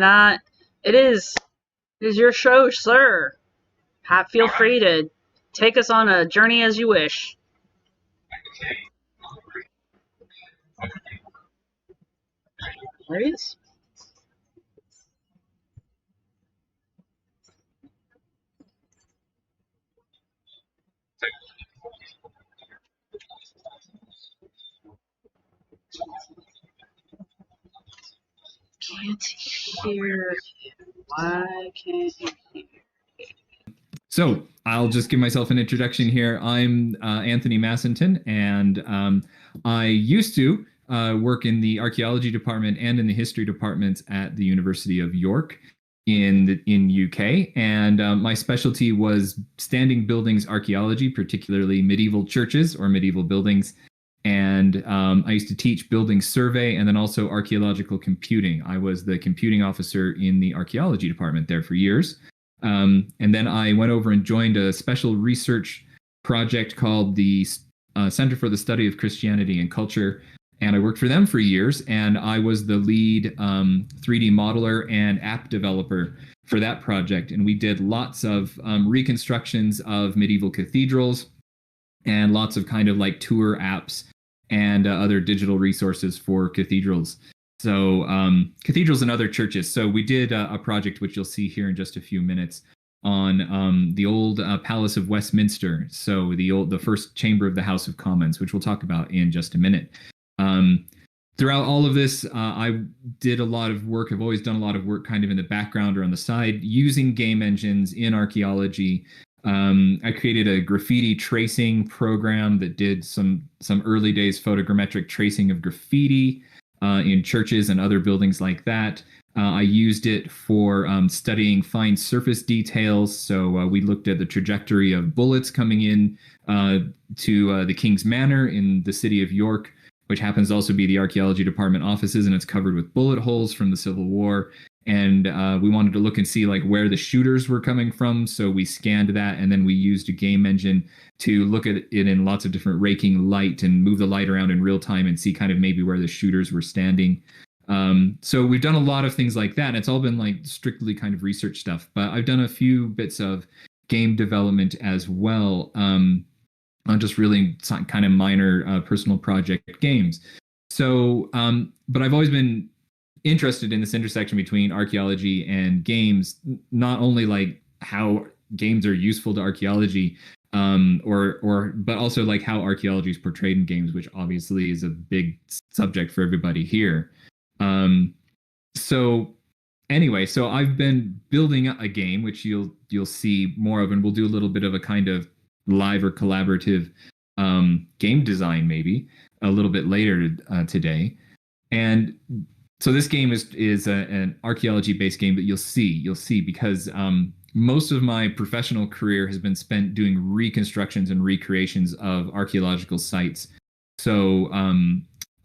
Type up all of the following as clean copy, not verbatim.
And it is your show, sir. Feel free to take us on a journey as you wish. There he is. Can't hear you. Why can't you hear? So I'll just give myself an introduction here. I'm Anthony Masinton, and I used to work in the archaeology department and in the history departments at the University of York in UK. And my specialty was standing buildings archaeology, particularly medieval churches or medieval buildings. And I used to teach building survey and then also archaeological computing. I was the computing officer in the archaeology department there for years. And then I went over and joined a special research project called the Center for the Study of Christianity and Culture. And I worked for them for years, and I was the lead 3D modeler and app developer for that project. And we did lots of reconstructions of medieval cathedrals and lots of kind of like tour apps and other digital resources for cathedrals. So cathedrals and other churches. So we did a project, which you'll see here in just a few minutes, on the old Palace of Westminster. So the first chamber of the House of Commons, which we'll talk about in just a minute. Throughout all of this, I did a lot of work. I've always done a lot of work kind of in the background or on the side using game engines in archaeology. I created a graffiti tracing program that did some early days photogrammetric tracing of graffiti in churches and other buildings like that. I used it for studying fine surface details. So we looked at the trajectory of bullets coming in to the King's Manor in the city of York, which happens to also be the archaeology department offices, and it's covered with bullet holes from the Civil War. And we wanted to look and see like where the shooters were coming from. So we scanned that, and then we used a game engine to look at it in lots of different raking light and move the light around in real time and see kind of maybe where the shooters were standing. So we've done a lot of things like that, and it's all been like strictly kind of research stuff. But I've done a few bits of game development as well, on just really kind of minor personal project games. So, but I've always been interested in this intersection between archaeology and games, not only like how games are useful to archaeology, but also like how archaeology is portrayed in games, which obviously is a big subject for everybody here. So anyway, so I've been building a game, which you'll see more of, and we'll do a little bit of a kind of live or collaborative game design maybe a little bit later today. And so this game is an archaeology-based game that you'll see because most of my professional career has been spent doing reconstructions and recreations of archaeological sites. So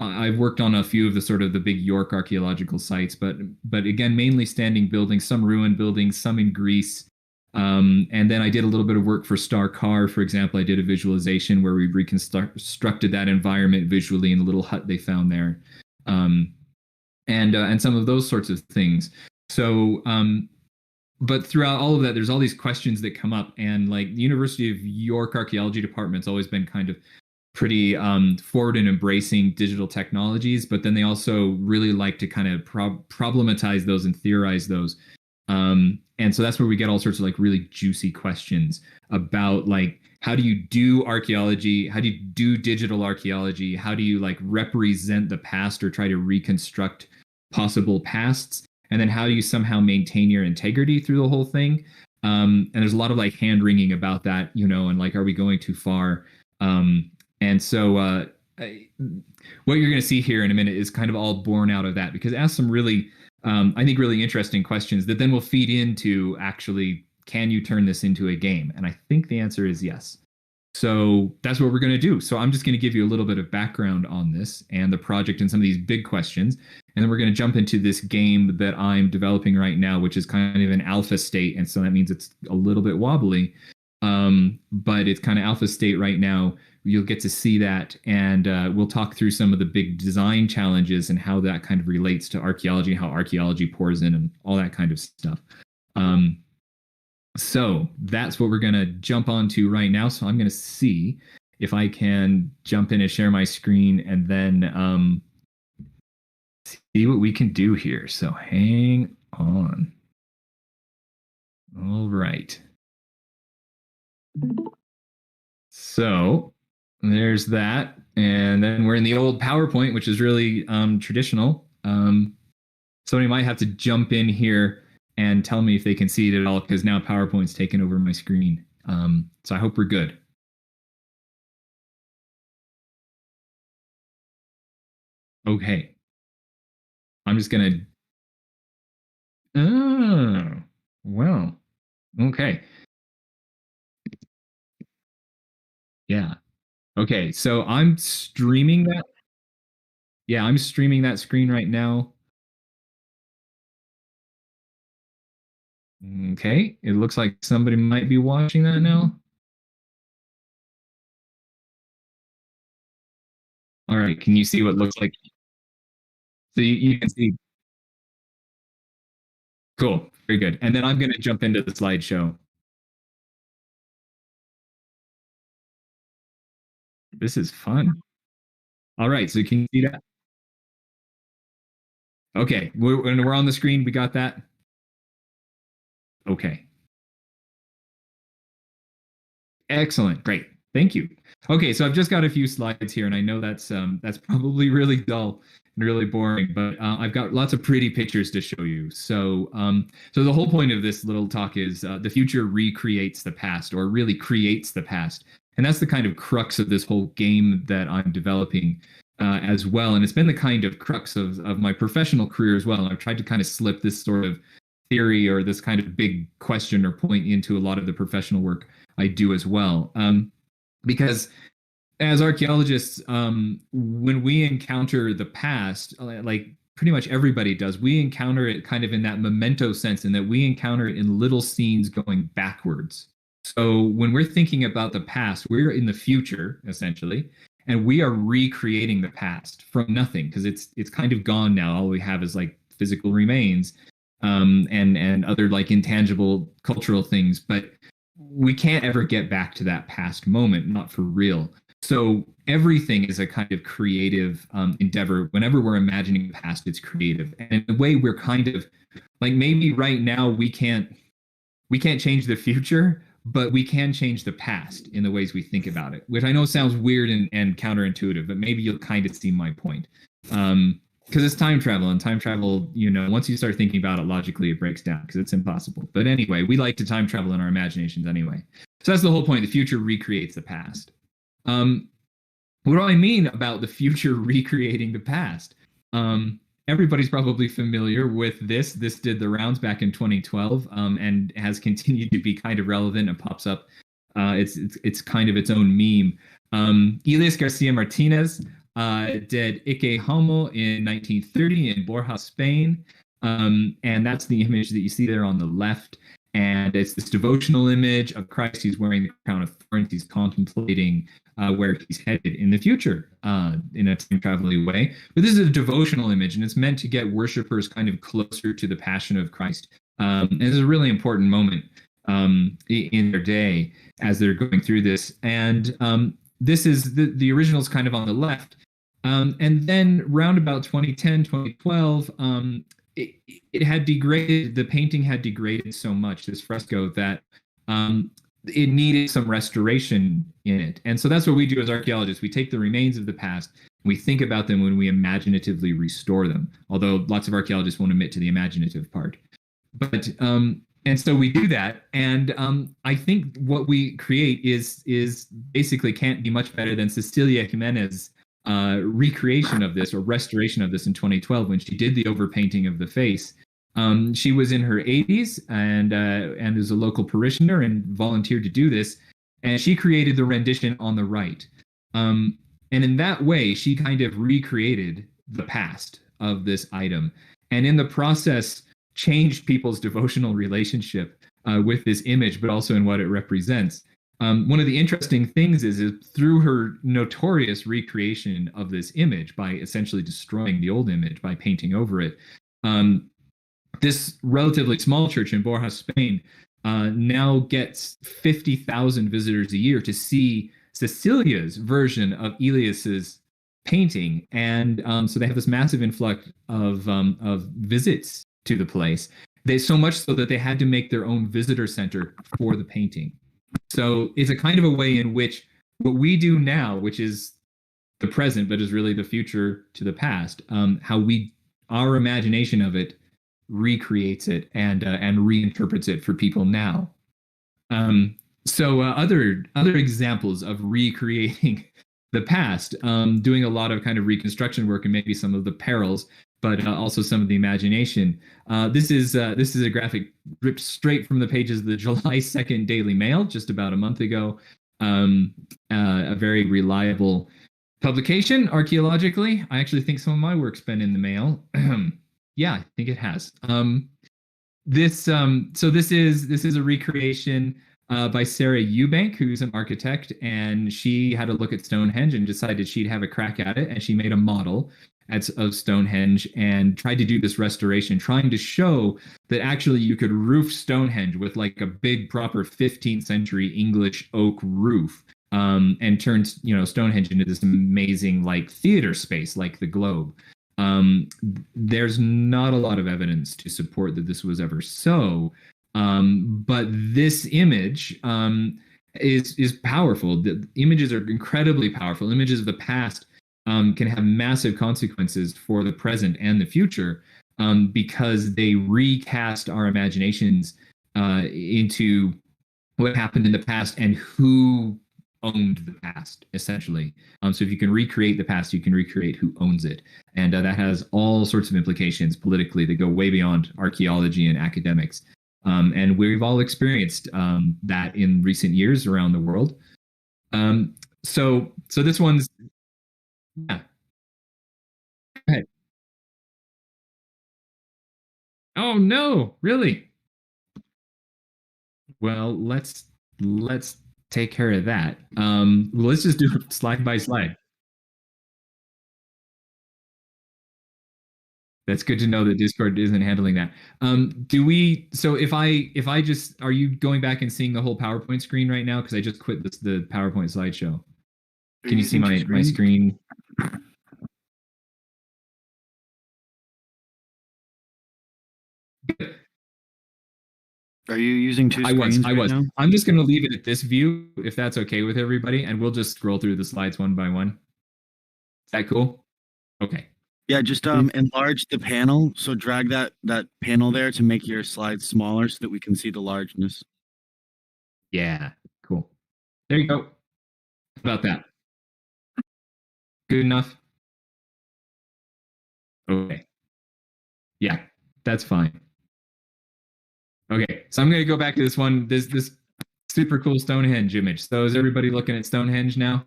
I've worked on a few of the sort of the big York archaeological sites, but again, mainly standing buildings, some ruined buildings, some in Greece. And then I did a little bit of work for Star Car, for example. I did a visualization where we reconstructed that environment visually in the little hut they found there. And some of those sorts of things. So, but throughout all of that, there's all these questions that come up, and like the University of York archaeology department's always been kind of pretty forward in embracing digital technologies, but then they also really like to kind of problematize those and theorize those. And so that's where we get all sorts of like really juicy questions about like, how do you do archaeology? How do you do digital archaeology? How do you like represent the past or try to reconstruct possible pasts? And then how do you somehow maintain your integrity through the whole thing? And there's a lot of like hand wringing about that, and like, are we going too far? And so what you're going to see here in a minute is kind of all born out of that, because it asks some really, I think, really interesting questions that then will feed into actually, can you turn this into a game? And I think the answer is yes. So that's what we're going to do. So I'm just going to give you a little bit of background on this and the project and some of these big questions. And then we're going to jump into this game that I'm developing right now, which is kind of an alpha state. And so that means it's a little bit wobbly. But it's kind of alpha state right now, you'll get to see that, and we'll talk through some of the big design challenges and how that kind of relates to archaeology, how archaeology pours in, and all that kind of stuff. So that's what we're going to jump onto right now. So I'm going to see if I can jump in and share my screen, and then see what we can do here. So hang on. All right. So there's that. And then we're in the old PowerPoint, which is really traditional. Somebody might have to jump in here and tell me if they can see it at all, because now PowerPoint's taken over my screen. So I hope we're good. Okay. I'm just going to... Oh, well, okay. Yeah. Okay, so I'm streaming that. Yeah, I'm streaming that screen right now. Okay, it looks like somebody might be watching that now. All right, can you see what looks like? So you can see. Cool, very good. And then I'm going to jump into the slideshow. This is fun. All right, so can you see that? Okay, we're on the screen. We got that. Okay. Excellent. Great. Thank you. Okay, so I've just got a few slides here, and I know that's probably really dull and really boring, but I've got lots of pretty pictures to show you. So so the whole point of this little talk is the future recreates the past, or really creates the past, and that's the kind of crux of this whole game that I'm developing as well. And it's been the kind of crux of my professional career as well. And I've tried to kind of slip this sort of theory or this kind of big question or point into a lot of the professional work I do as well. Because as archaeologists, when we encounter the past, like pretty much everybody does, we encounter it kind of in that memento sense, in that we encounter it in little scenes going backwards. So when we're thinking about the past, we're in the future, essentially, and we are recreating the past from nothing, because it's kind of gone now. All we have is like physical remains, and other like intangible cultural things, but we can't ever get back to that past moment, not for real. So everything is a kind of creative endeavor. Whenever we're imagining the past, it's creative. And in a way, we're kind of like, maybe right now we can't change the future, but we can change the past in the ways we think about it, which I know sounds weird and counterintuitive, but maybe you'll kind of see my point. Because it's time travel, and time travel, once you start thinking about it logically, it breaks down because it's impossible. But anyway, we like to time travel in our imaginations anyway. So that's the whole point. The future recreates the past. What do I mean about the future recreating the past? Everybody's probably familiar with this. This did the rounds back in 2012, and has continued to be kind of relevant and pops up. It's kind of its own meme. Elias Garcia Martinez did Ike Homo in 1930 in Borja, Spain. And that's the image that you see there on the left. And it's this devotional image of Christ. He's wearing the crown of thorns. He's contemplating where he's headed in the future in a time traveling way. But this is a devotional image, and it's meant to get worshipers kind of closer to the passion of Christ. And it's a really important moment in their day as they're going through this. And this is the original's kind of on the left. And then round about 2010, 2012, it had degraded, the painting had degraded so much, this fresco, that it needed some restoration in it. And so that's what we do as archaeologists. We take the remains of the past, we think about them when we imaginatively restore them, although lots of archaeologists won't admit to the imaginative part. But and so we do that, and I think what we create is basically can't be much better than Cecilia Jimenez recreation of this, or restoration of this, in 2012 when she did the overpainting of the face. She was in her 80s and is a local parishioner and volunteered to do this, and she created the rendition on the right. And in that way, she kind of recreated the past of this item, and in the process changed people's devotional relationship with this image, but also in what it represents. One of the interesting things is through her notorious recreation of this image by essentially destroying the old image by painting over it, um, this relatively small church in Borja, Spain, now gets 50,000 visitors a year to see Cecilia's version of Elias's painting, and so they have this massive influx of visits to the place. They so much so that they had to make their own visitor center for the painting. So it's a kind of a way in which what we do now, which is the present, but is really the future to the past, how we our imagination of it recreates it and reinterprets it for people now. Other examples of recreating the past, doing a lot of kind of reconstruction work and maybe some of the perils, but also some of the imagination. This is a graphic ripped straight from the pages of the July 2nd Daily Mail just about a month ago. A very reliable publication archaeologically. I actually think some of my work's been in the mail. Yeah, I think it has. This is a recreation by Sarah Eubank, who's an architect, and she had a look at Stonehenge and decided she'd have a crack at it, and she made a model of Stonehenge and tried to do this restoration, trying to show that actually you could roof Stonehenge with like a big proper 15th century English oak roof, and turned Stonehenge into this amazing like theater space like the Globe. There's not a lot of evidence to support that this was ever so, but this image is powerful. The images are incredibly powerful. Images of the past can have massive consequences for the present and the future, because they recast our imaginations into what happened in the past and who owned the past, essentially. So if you can recreate the past, you can recreate who owns it. And that has all sorts of implications politically that go way beyond archaeology and academics. And we've all experienced that in recent years around the world. So this one's, yeah. Go ahead. Oh no, really? Well, let's take care of that. Let's just do it slide by slide. That's good to know that Discord isn't handling that. Do we? So if I just, are you going back and seeing the whole PowerPoint screen right now? Because I just quit the PowerPoint slideshow. Can you see my screen? Are you using two screens? I was. Now? I'm just going to leave it at this view, if that's okay with everybody, and we'll just scroll through the slides one by one. Is that cool? Okay. Yeah, just enlarge the panel. So drag that panel there to make your slides smaller so that we can see the largeness. Yeah, cool. There you go. How about that? Good enough? Okay. Yeah, that's fine. Okay, so I'm going to go back to this one, this super cool Stonehenge image. So is everybody looking at Stonehenge now?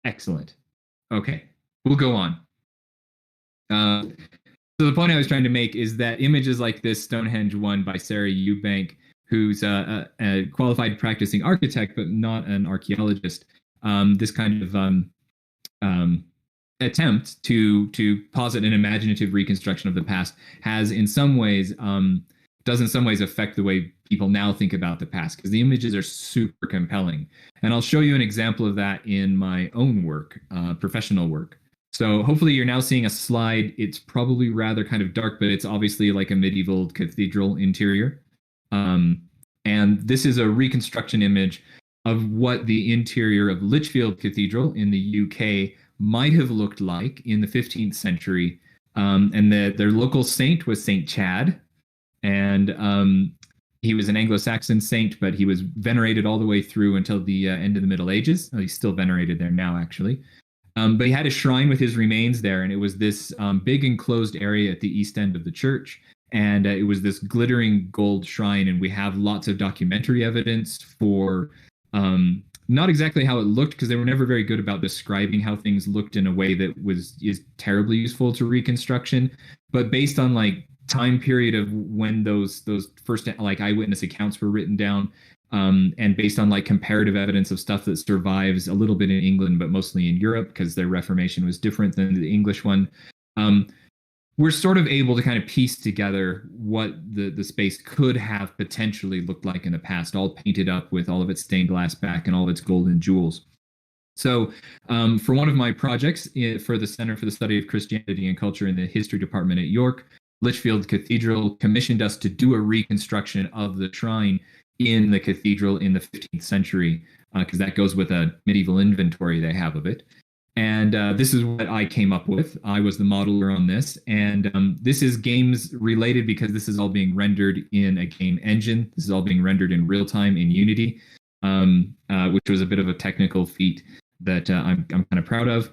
Excellent. Okay, we'll go on. So the point I was trying to make is that images like this Stonehenge one by Sarah Eubank, who's a qualified practicing architect but not an archaeologist, this kind of attempt to posit an imaginative reconstruction of the past has in some ways does in some ways affect the way people now think about the past, because the images are super compelling. And I'll show you an example of that in my own work, professional work. So hopefully you're now seeing a slide. It's probably rather kind of dark, but it's obviously like a medieval cathedral interior. And this is a reconstruction image of what the interior of Lichfield Cathedral in the UK might have looked like in the 15th century. And their local saint was Saint Chad. And he was an Anglo-Saxon saint, but he was venerated all the way through until the end of the Middle Ages. Oh, he's still venerated there now, actually. But he had a shrine with his remains there, and it was this big enclosed area at the east end of the church. And it was this glittering gold shrine, and we have lots of documentary evidence for not exactly how it looked, because they were never very good about describing how things looked in a way that is terribly useful to reconstruction. But based on like time period of when those first like eyewitness accounts were written down, and based on like comparative evidence of stuff that survives a little bit in England, but mostly in Europe because their Reformation was different than the English one. We're sort of able to kind of piece together what the space could have potentially looked like in the past, all painted up with all of its stained glass back and all of its golden jewels. So for one of my projects for the Center for the Study of Christianity and Culture in the History Department at York, Lichfield Cathedral commissioned us to do a reconstruction of the shrine in the cathedral in the 15th century, because that goes with a medieval inventory they have of it. And this is what I came up with. I was the modeler on this. And this is games related because this is all being rendered in a game engine. This is all being rendered in real time in Unity, which was a bit of a technical feat that I'm kind of proud of.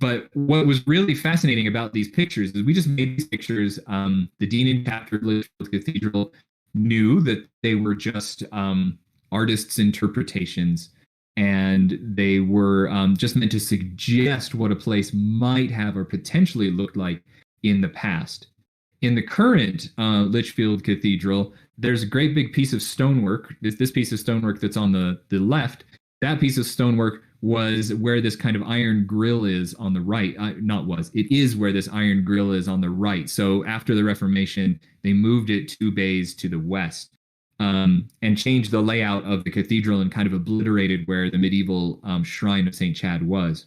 But what was really fascinating about these pictures is we just made these pictures. The dean and chapter of Lichfield Cathedral knew that they were just artists' interpretations, and they were just meant to suggest what a place might have or potentially looked like in the past. In the current Lichfield Cathedral, there's a great big piece of stonework. This piece of stonework that's on the left, that piece of stonework was where this kind of iron grill is on the right. It is where this iron grill is on the right. So after the Reformation, they moved it 2 bays to the west. And changed the layout of the cathedral and kind of obliterated where the medieval shrine of St. Chad was.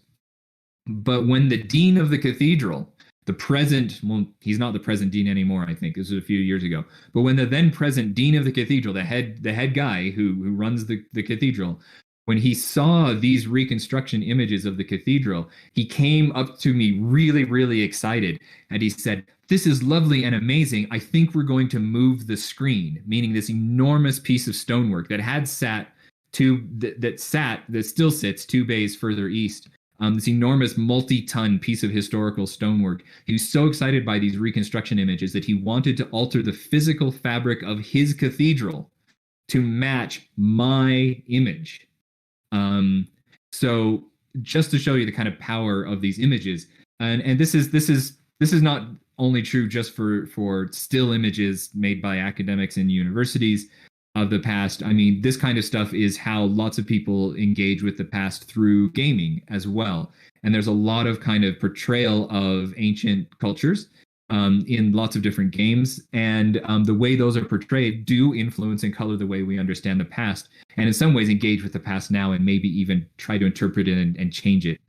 But when the dean of the cathedral, he's not the present dean anymore, I think. This was a few years ago. But when the then present dean of the cathedral, the head guy who runs the cathedral, when he saw these reconstruction images of the cathedral, he came up to me really, really excited. And he said, "This is lovely and amazing. I think we're going to move the screen," meaning this enormous piece of stonework that still sits 2 bays further east. This enormous multi-ton piece of historical stonework. He was so excited by these reconstruction images that he wanted to alter the physical fabric of his cathedral to match my image. So just to show you the kind of power of these images, and this is not only true just for still images made by academics in universities of the past. I mean, this kind of stuff is how lots of people engage with the past through gaming as well. And there's a lot of kind of portrayal of ancient cultures in lots of different games. And the way those are portrayed do influence and color the way we understand the past. And in some ways engage with the past now and maybe even try to interpret it and change it.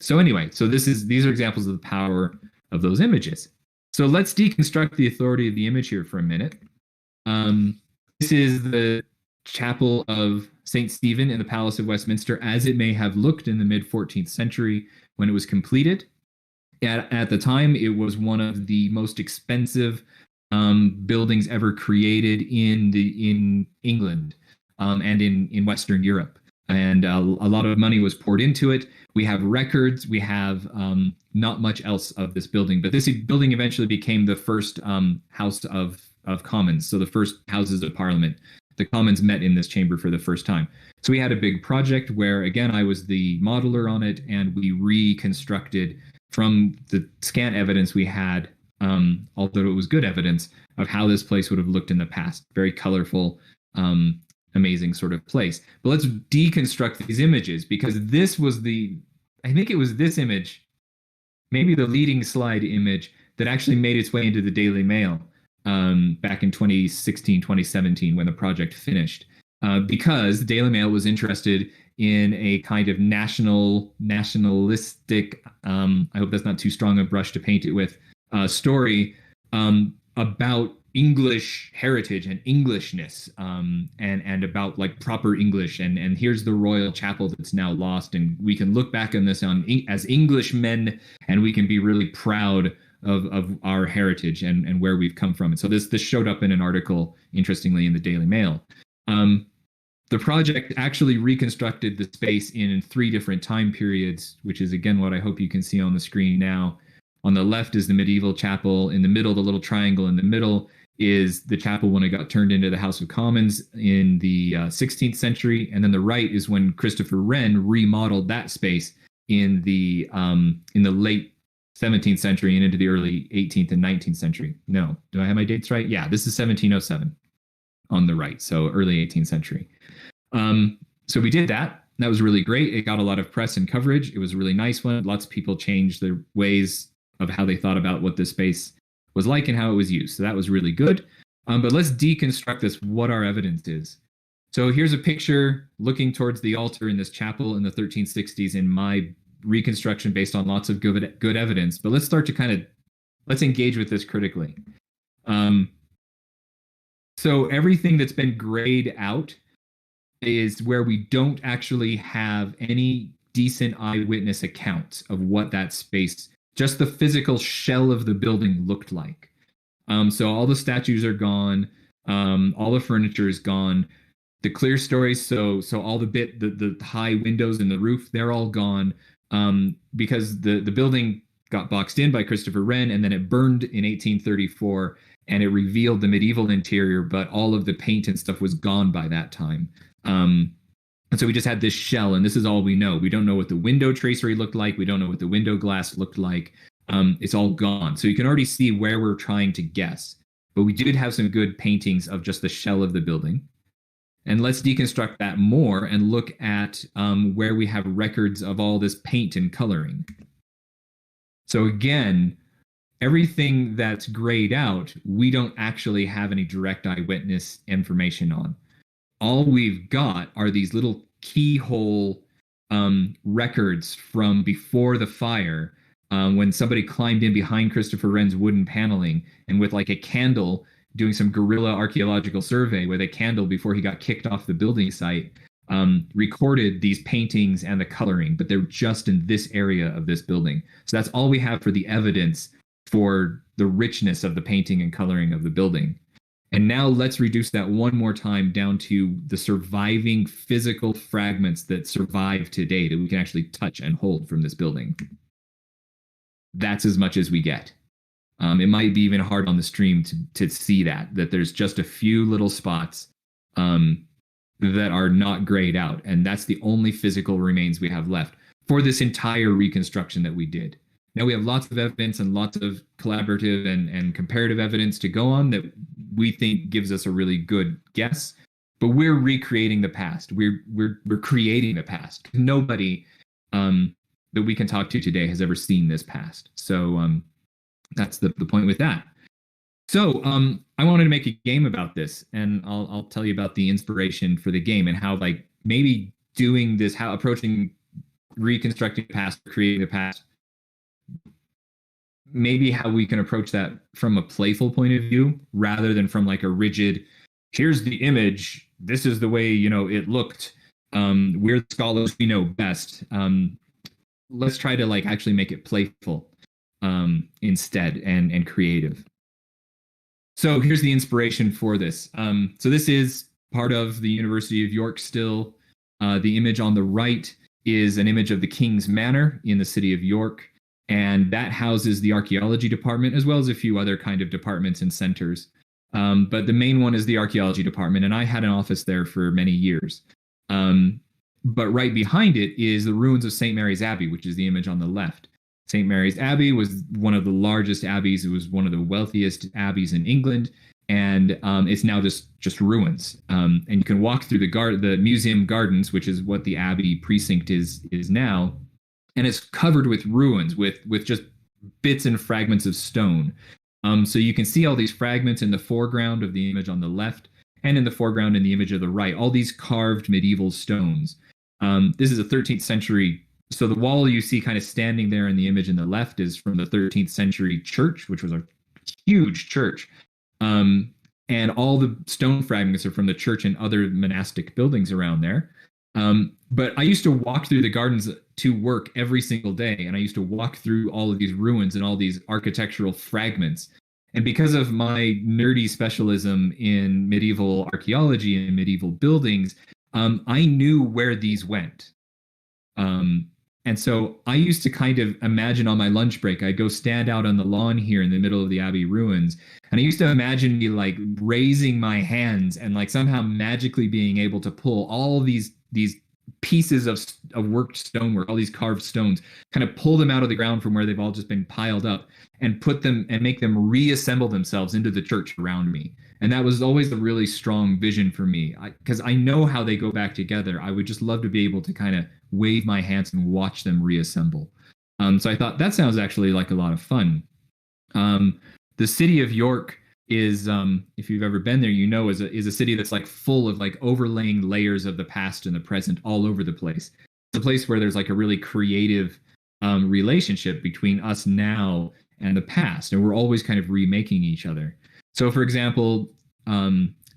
So these are examples of the power of those images. So let's deconstruct the authority of the image here for a minute. This is the chapel of St. Stephen in the Palace of Westminster as it may have looked in the mid-14th century when it was completed. At the time, it was one of the most expensive buildings ever created in England and in Western Europe. And a lot of money was poured into it. We have records. We have not much else of this building. But this building eventually became the first House of Commons, so the first Houses of Parliament. The Commons met in this chamber for the first time. So we had a big project where, again, I was the modeler on it, and we reconstructed from the scant evidence we had, although it was good evidence, of how this place would have looked in the past. Very colorful, amazing sort of place. But let's deconstruct these images, because I think it was this image, maybe the leading slide image, that actually made its way into the Daily Mail back in 2016, 2017, when the project finished. Because the Daily Mail was interested in a kind of nationalistic, I hope that's not too strong a brush to paint it with, story about English heritage and Englishness, and about like proper English. And here's the royal chapel that's now lost. And we can look back on this as Englishmen, and we can be really proud of our heritage and where we've come from. And so this showed up in an article, interestingly, in the Daily Mail. The project actually reconstructed the space in 3 different time periods, which is, again, what I hope you can see on the screen now. On the left is the medieval chapel. In the middle, the little triangle in the middle, is the chapel when it got turned into the House of Commons in the 16th century. And then the right is when Christopher Wren remodeled that space in the late 17th century and into the early 18th and 19th century. No, do I have my dates right? Yeah, this is 1707 on the right, so early 18th century. So we did that. That was really great. It got a lot of press and coverage. It was a really nice one. Lots of people changed their ways of how they thought about what this space was like and how it was used. So that was really good. But let's deconstruct this, what our evidence is. So here's a picture looking towards the altar in this chapel in the 1360s in my reconstruction based on lots of good evidence. But let's start to let's engage with this critically. So everything that's been grayed out is where we don't actually have any decent eyewitness accounts of what that space, just the physical shell of the building looked like. So all the statues are gone. All the furniture is gone. The clear stories, so all the high windows in the roof, they're all gone, because the building got boxed in by Christopher Wren, and then it burned in 1834, and it revealed the medieval interior, but all of the paint and stuff was gone by that time. And so we just had this shell, and this is all we know. We don't know what the window tracery looked like. We don't know what the window glass looked like. It's all gone. So you can already see where we're trying to guess. But we did have some good paintings of just the shell of the building. And let's deconstruct that more and look at where we have records of all this paint and coloring. So again, everything that's grayed out, we don't actually have any direct eyewitness information on. All we've got are these little keyhole records from before the fire, when somebody climbed in behind Christopher Wren's wooden paneling and with like a candle doing some guerrilla archaeological survey with a candle before he got kicked off the building site, recorded these paintings and the coloring, but they're just in this area of this building. So that's all we have for the evidence for the richness of the painting and coloring of the building. And now let's reduce that one more time down to the surviving physical fragments that survive today that we can actually touch and hold from this building. That's as much as we get. It might be even hard on the stream to see that there's just a few little spots that are not grayed out. And that's the only physical remains we have left for this entire reconstruction that we did. Now we have lots of evidence and lots of collaborative and comparative evidence to go on that we think gives us a really good guess. But we're recreating the past. We're creating the past. Nobody that we can talk to today has ever seen this past. So that's the point with that. So I wanted to make a game about this, and I'll tell you about the inspiration for the game and how like maybe doing this, how approaching reconstructing the past, creating the past, maybe how we can approach that from a playful point of view rather than from like a rigid, here's the image, this is the way, it looked. We're the scholars, we know best. Let's try to like actually make it playful instead and creative. So here's the inspiration for this. So this is part of the University of York still. The image on the right is an image of the King's Manor in the city of York. And that houses the archaeology department, as well as a few other kind of departments and centers. But the main one is the archaeology department, and I had an office there for many years. But right behind it is the ruins of St. Mary's Abbey, which is the image on the left. St. Mary's Abbey was one of the largest abbeys. It was one of the wealthiest abbeys in England, and it's now just ruins. And you can walk through the museum gardens, which is what the Abbey precinct is now. And it's covered with ruins, with just bits and fragments of stone. So you can see all these fragments in the foreground of the image on the left and in the foreground in the image of the right, all these carved medieval stones. This is a 13th century. So the wall you see kind of standing there in the image in the left is from the 13th century church, which was a huge church. And all the stone fragments are from the church and other monastic buildings around there. But I used to walk through the gardens to work every single day, and I used to walk through all of these ruins and all these architectural fragments. And because of my nerdy specialism in medieval archaeology and medieval buildings, I knew where these went. And so I used to kind of imagine on my lunch break, I'd go stand out on the lawn here in the middle of the Abbey ruins. And I used to imagine me like raising my hands and like somehow magically being able to pull all these pieces of worked stonework, all these carved stones, kind of pull them out of the ground from where they've all just been piled up and put them and make them reassemble themselves into the church around me. And that was always a really strong vision for me, because I know how they go back together. I would just love to be able to kind of wave my hands and watch them reassemble. So I thought that sounds actually like a lot of fun. The city of York is, if you've ever been there, you know, is a city that's like full of like overlaying layers of the past and the present all over the place. It's a place where there's like a really creative relationship between us now and the past, and we're always kind of remaking each other. So, for example,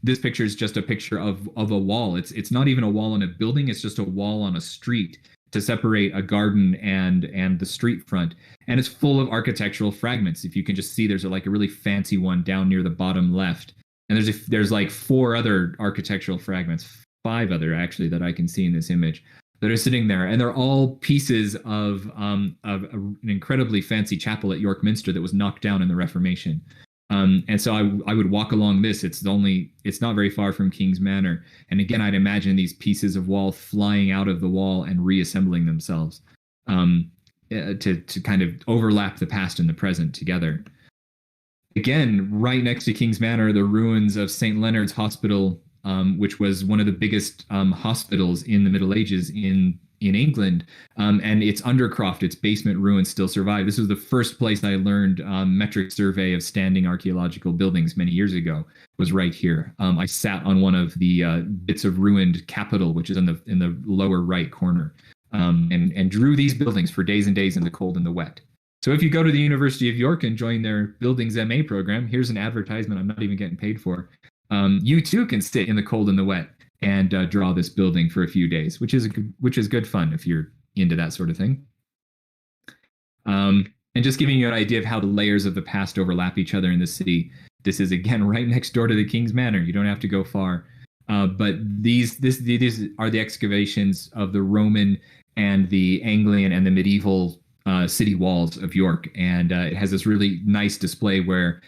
this picture is just a picture of a wall. It's not even a wall on a building. It's just a wall on a street to separate a garden and the street front, and it's full of architectural fragments. If you can just see, there's like a really fancy one down near the bottom left, and there's like 4 other architectural fragments, 5 other actually that I can see in this image that are sitting there, and they're all pieces of an incredibly fancy chapel at York Minster that was knocked down in the Reformation. And so I would walk along this. It's not very far from King's Manor. And again, I'd imagine these pieces of wall flying out of the wall and reassembling themselves to kind of overlap the past and the present together. Again, right next to King's Manor are the ruins of St. Leonard's Hospital, which was one of the biggest hospitals in the Middle Ages in England, and its undercroft, its basement ruins still survive. This was the first place I learned metric survey of standing archaeological buildings many years ago. Was right here. I sat on one of the bits of ruined capitol, which is in the lower right corner, and drew these buildings for days and days in the cold and the wet. So if you go to the University of York and join their Buildings MA program, here's an advertisement I'm not even getting paid for. You too can sit in the cold and the wet and draw this building for a few days, which is good fun if you're into that sort of thing. And just giving you an idea of how the layers of the past overlap each other in the city. This is again right next door to the King's Manor. You don't have to go far. But these are the excavations of the Roman and the Anglian and the medieval city walls of York, and it has this really nice display where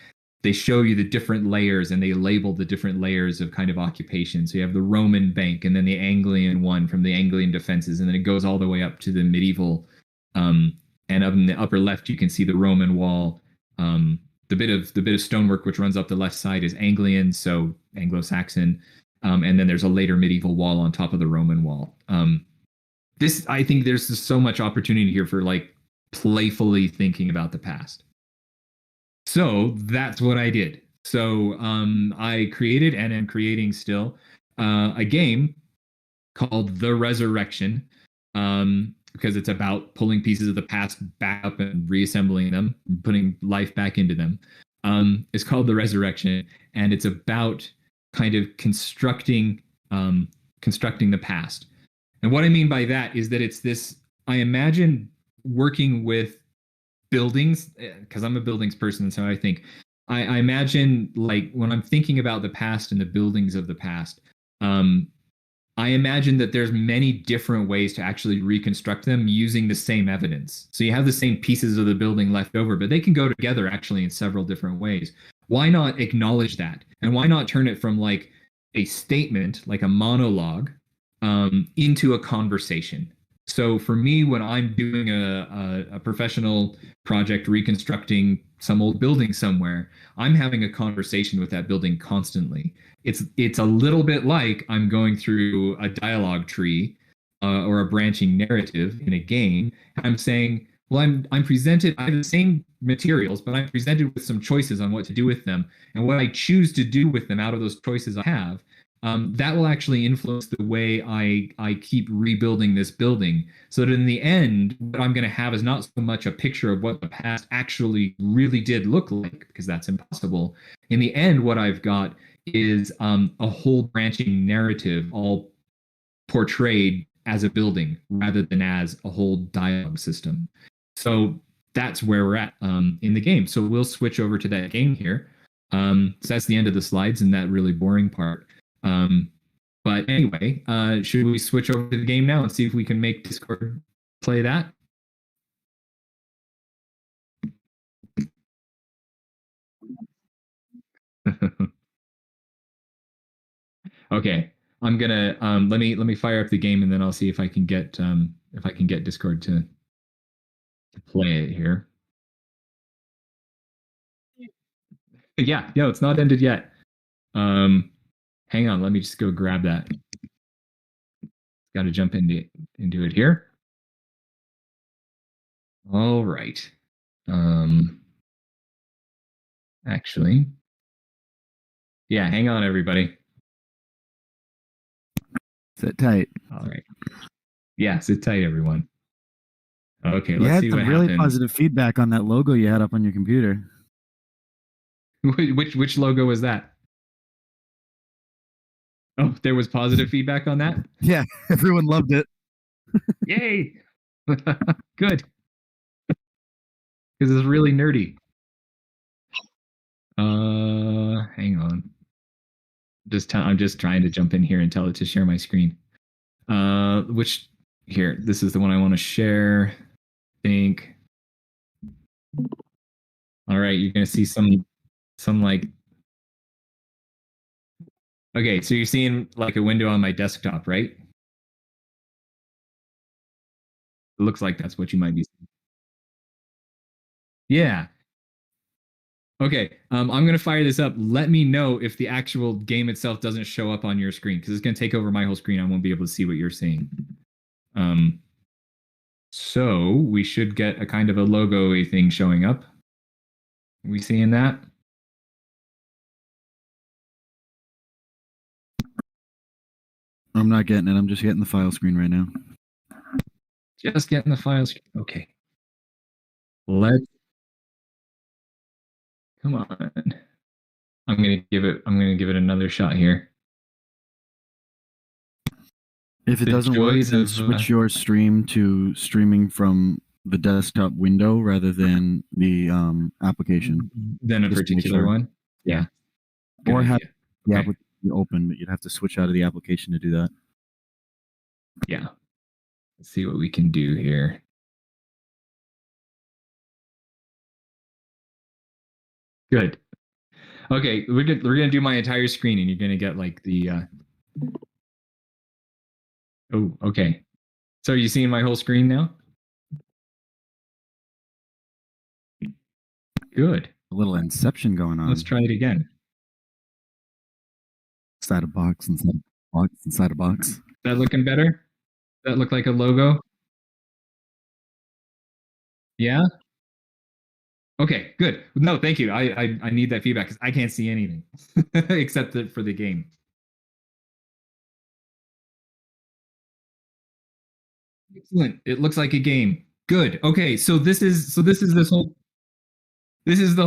they show you the different layers and they label the different layers of kind of occupation. So you have the Roman bank and then the Anglian one from the Anglian defenses, and then it goes all the way up to the medieval. And up in the upper left, you can see the Roman wall. The bit of stonework which runs up the left side is Anglian, so Anglo-Saxon, and then there's a later medieval wall on top of the Roman wall. I think there's just so much opportunity here for like playfully thinking about the past. So that's what I did. So I created and am creating still a game called The Resurrection, because it's about pulling pieces of the past back up and reassembling them, putting life back into them. It's called The Resurrection, and it's about kind of constructing the past. And what I mean by that is that it's this, I imagine working with buildings, because I'm a buildings person, so I think I imagine, like, when I'm thinking about the past and the buildings of the past, I imagine that there's many different ways to actually reconstruct them using the same evidence. So you have the same pieces of the building left over, but they can go together actually in several different ways. Why not acknowledge that? And why not turn it from like a statement, like a monologue, into a conversation? So for me, when I'm doing a professional project reconstructing some old building somewhere, I'm having a conversation with that building constantly. It's a little bit like I'm going through a dialogue tree or a branching narrative in a game. I'm saying, well, I'm presented, I have the same materials, but I'm presented with some choices on what to do with them. And what I choose to do with them out of those choices I have, that will actually influence the way I keep rebuilding this building, so that in the end, what I'm going to have is not so much a picture of what the past actually really did look like, because that's impossible. In the end, what I've got is a whole branching narrative, all portrayed as a building rather than as a whole dialogue system. So that's where we're at in the game. So we'll switch over to that game here. So that's the end of the slides and that really boring part. But anyway, should we switch over to the game now and see if we can make Discord play that? Okay. I'm gonna let me fire up the game, and then I'll see if I can get Discord to play it here. Yeah, no, it's not ended yet. Hang on, let me just go grab that. Got to jump into it here. All right. Actually, yeah, hang on, everybody. Sit tight. All right. Yeah, sit tight, everyone. Okay, You let's had see some what really happens. positive feedback on that logo you had up on your computer. Which logo was that? Oh, there was positive feedback on that? Yeah, everyone loved it. Yay! Good. Because it's really nerdy. Hang on. I'm just trying to jump in here and tell it to share my screen. Which here, this is the one I want to share. I think. All right, you're gonna see some like. Okay, so you're seeing like a window on my desktop, right? It looks like that's what you might be seeing. Yeah. Okay, I'm gonna fire this up. Let me know if the actual game itself doesn't show up on your screen, because it's gonna take over my whole screen. I won't be able to see what you're seeing. So we should get a kind of a logo-y thing showing up. Are we seeing that? I'm not getting it. I'm just getting the file screen right now. Just getting the file screen. Okay. Come on. I'm gonna give it another shot here. If it doesn't work, then switch your stream to streaming from the desktop window rather than the application. Then a particular one. Yeah. Or have the application open, but you'd have to switch out of the application to do that. Yeah. Let's see what we can do here. Good. Okay, we're gonna do my entire screen, and you're gonna get like the. Oh, okay. So are you seeing my whole screen now? Good. A little inception going on. Let's try it again. Inside a box, inside a box, inside a box. Is that looking better? That look like a logo? Yeah. Okay, good. No, thank you. I need that feedback because I can't see anything except for the game. Excellent. It looks like a game. Good. Okay, so this is the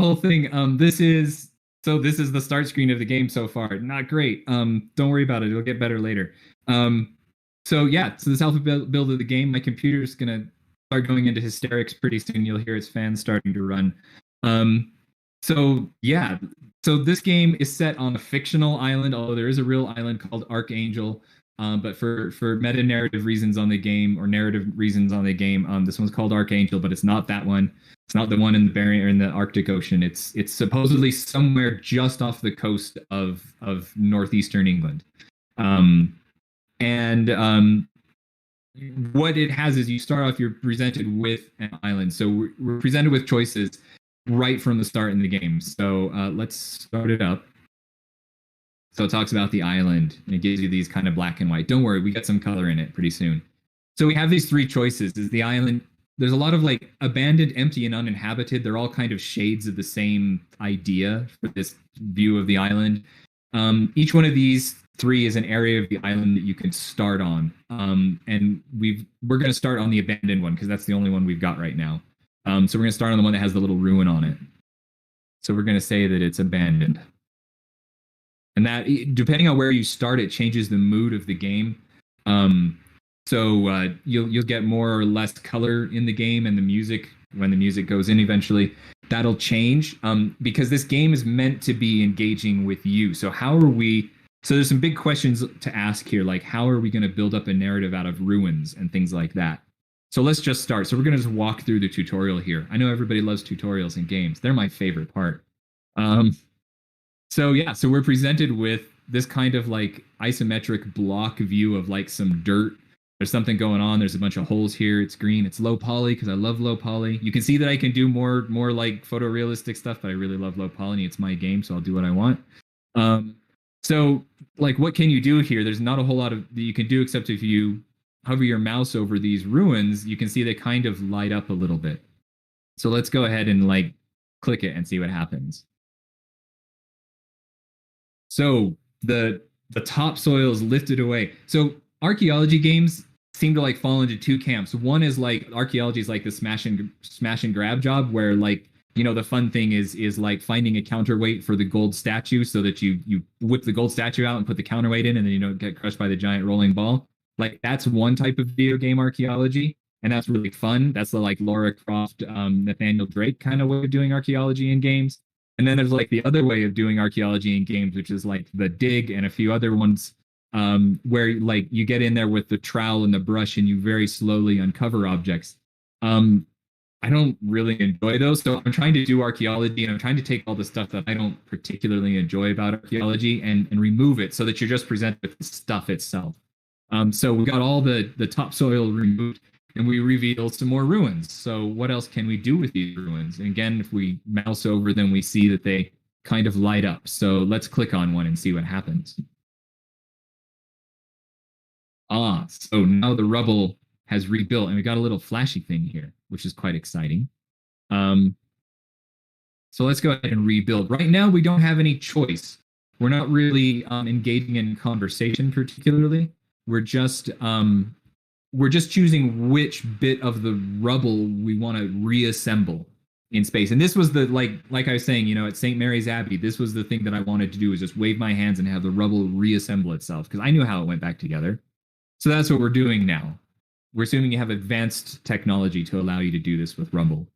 whole thing. This is the start screen of the game so far. Not great. Don't worry about it. It'll get better later. So this alpha build of the game, my computer is gonna start going into hysterics pretty soon. You'll hear its fans starting to run. So this game is set on a fictional island, although there is a real island called Archangel. But for meta narrative reasons on the game, or narrative reasons on the game, this one's called Archangel, but it's not that one. It's not the one in the Bering or in the Arctic Ocean. It's supposedly somewhere just off the coast of northeastern England. What it has is you start off, you're presented with an island. So we're presented with choices right from the start in the game. So let's start it up. So it talks about the island, and it gives you these kind of black and white. Don't worry, we get some color in it pretty soon. So we have these three choices. Is the island, there's a lot of like abandoned, empty, and uninhabited. They're all kind of shades of the same idea for this view of the island. Each one of these three is an area of the island that you can start on. And we're going to start on the abandoned one because that's the only one we've got right now. So we're going to start on the one that has the little ruin on it. So we're going to say that it's abandoned. And that, depending on where you start, it changes the mood of the game. So you'll get more or less color in the game, and the music, when the music goes in eventually, that'll change because this game is meant to be engaging with you. So so there's some big questions to ask here, like how are we going to build up a narrative out of ruins and things like that? So let's just start. So we're going to just walk through the tutorial here. I know everybody loves tutorials in games. They're my favorite part. So we're presented with this kind of like isometric block view of like some dirt. There's something going on. There's a bunch of holes here. It's green. It's low poly because I love low poly. You can see that I can do more like photorealistic stuff, but I really love low poly. It's my game, so I'll do what I want. So like, what can you do here? There's not a whole lot that you can do, except if you hover your mouse over these ruins, you can see they kind of light up a little bit. So let's go ahead and like click it and see what happens. So the topsoil is lifted away. So archaeology games seem to like fall into two camps. One is like archaeology is like the smash and grab job where like, you know, the fun thing is like finding a counterweight for the gold statue so that you whip the gold statue out and put the counterweight in and then you don't get crushed by the giant rolling ball. Like that's one type of video game archaeology, and that's really fun. That's the like Lara Croft, Nathaniel Drake kind of way of doing archaeology in games. And then there's like the other way of doing archaeology in games, which is like the dig and a few other ones, where like you get in there with the trowel and the brush and you very slowly uncover objects. I don't really enjoy those, so I'm trying to do archaeology, and I'm trying to take all the stuff that I don't particularly enjoy about archaeology and remove it so that you're just presented with the stuff itself. So we got all the topsoil removed, and we reveal some more ruins. So what else can we do with these ruins? And again, if we mouse over them, we see that they kind of light up. So let's click on one and see what happens. So now the rubble has rebuilt, and we got a little flashy thing here, which is quite exciting. So let's go ahead and rebuild. Right now, we don't have any choice. We're not really engaging in conversation particularly. We're just choosing which bit of the rubble we want to reassemble in space. And this was the like I was saying, you know, at St. Mary's Abbey, this was the thing that I wanted to do, is just wave my hands and have the rubble reassemble itself, because I knew how it went back together. So that's what we're doing now. We're assuming you have advanced technology to allow you to do this with rubble.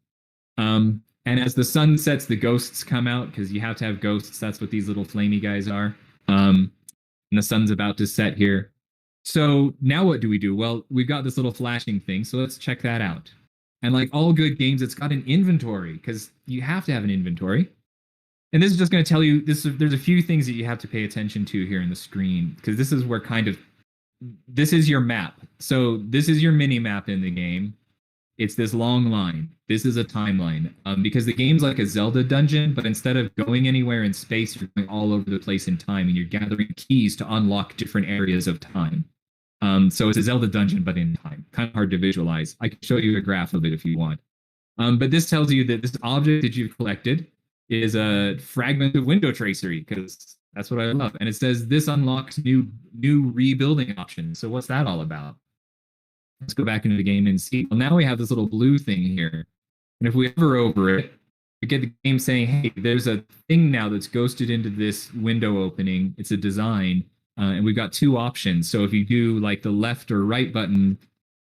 And as the sun sets, the ghosts come out, because you have to have ghosts. That's what these little flamey guys are. And the sun's about to set here. So now what do we do? Well, we've got this little flashing thing, so let's check that out. And like all good games, it's got an inventory, because you have to have an inventory. And this is just going to tell you, there's a few things that you have to pay attention to here in the screen, because this is where this is your map. So this is your mini map in the game. It's this long line. This is a timeline, because the game's like a Zelda dungeon, but instead of going anywhere in space, you're going all over the place in time, and you're gathering keys to unlock different areas of time. So it's a Zelda dungeon, but in time. Kind of hard to visualize. I can show you a graph of it if you want. But this tells you that this object that you've collected is a fragment of window tracery, because that's what I love. And it says this unlocks new rebuilding options. So what's that all about? Let's go back into the game and see. Well, now we have this little blue thing here. And if we hover over it, we get the game saying, hey, there's a thing now that's ghosted into this window opening. It's a design. And we've got two options. So if you do like the left or right button,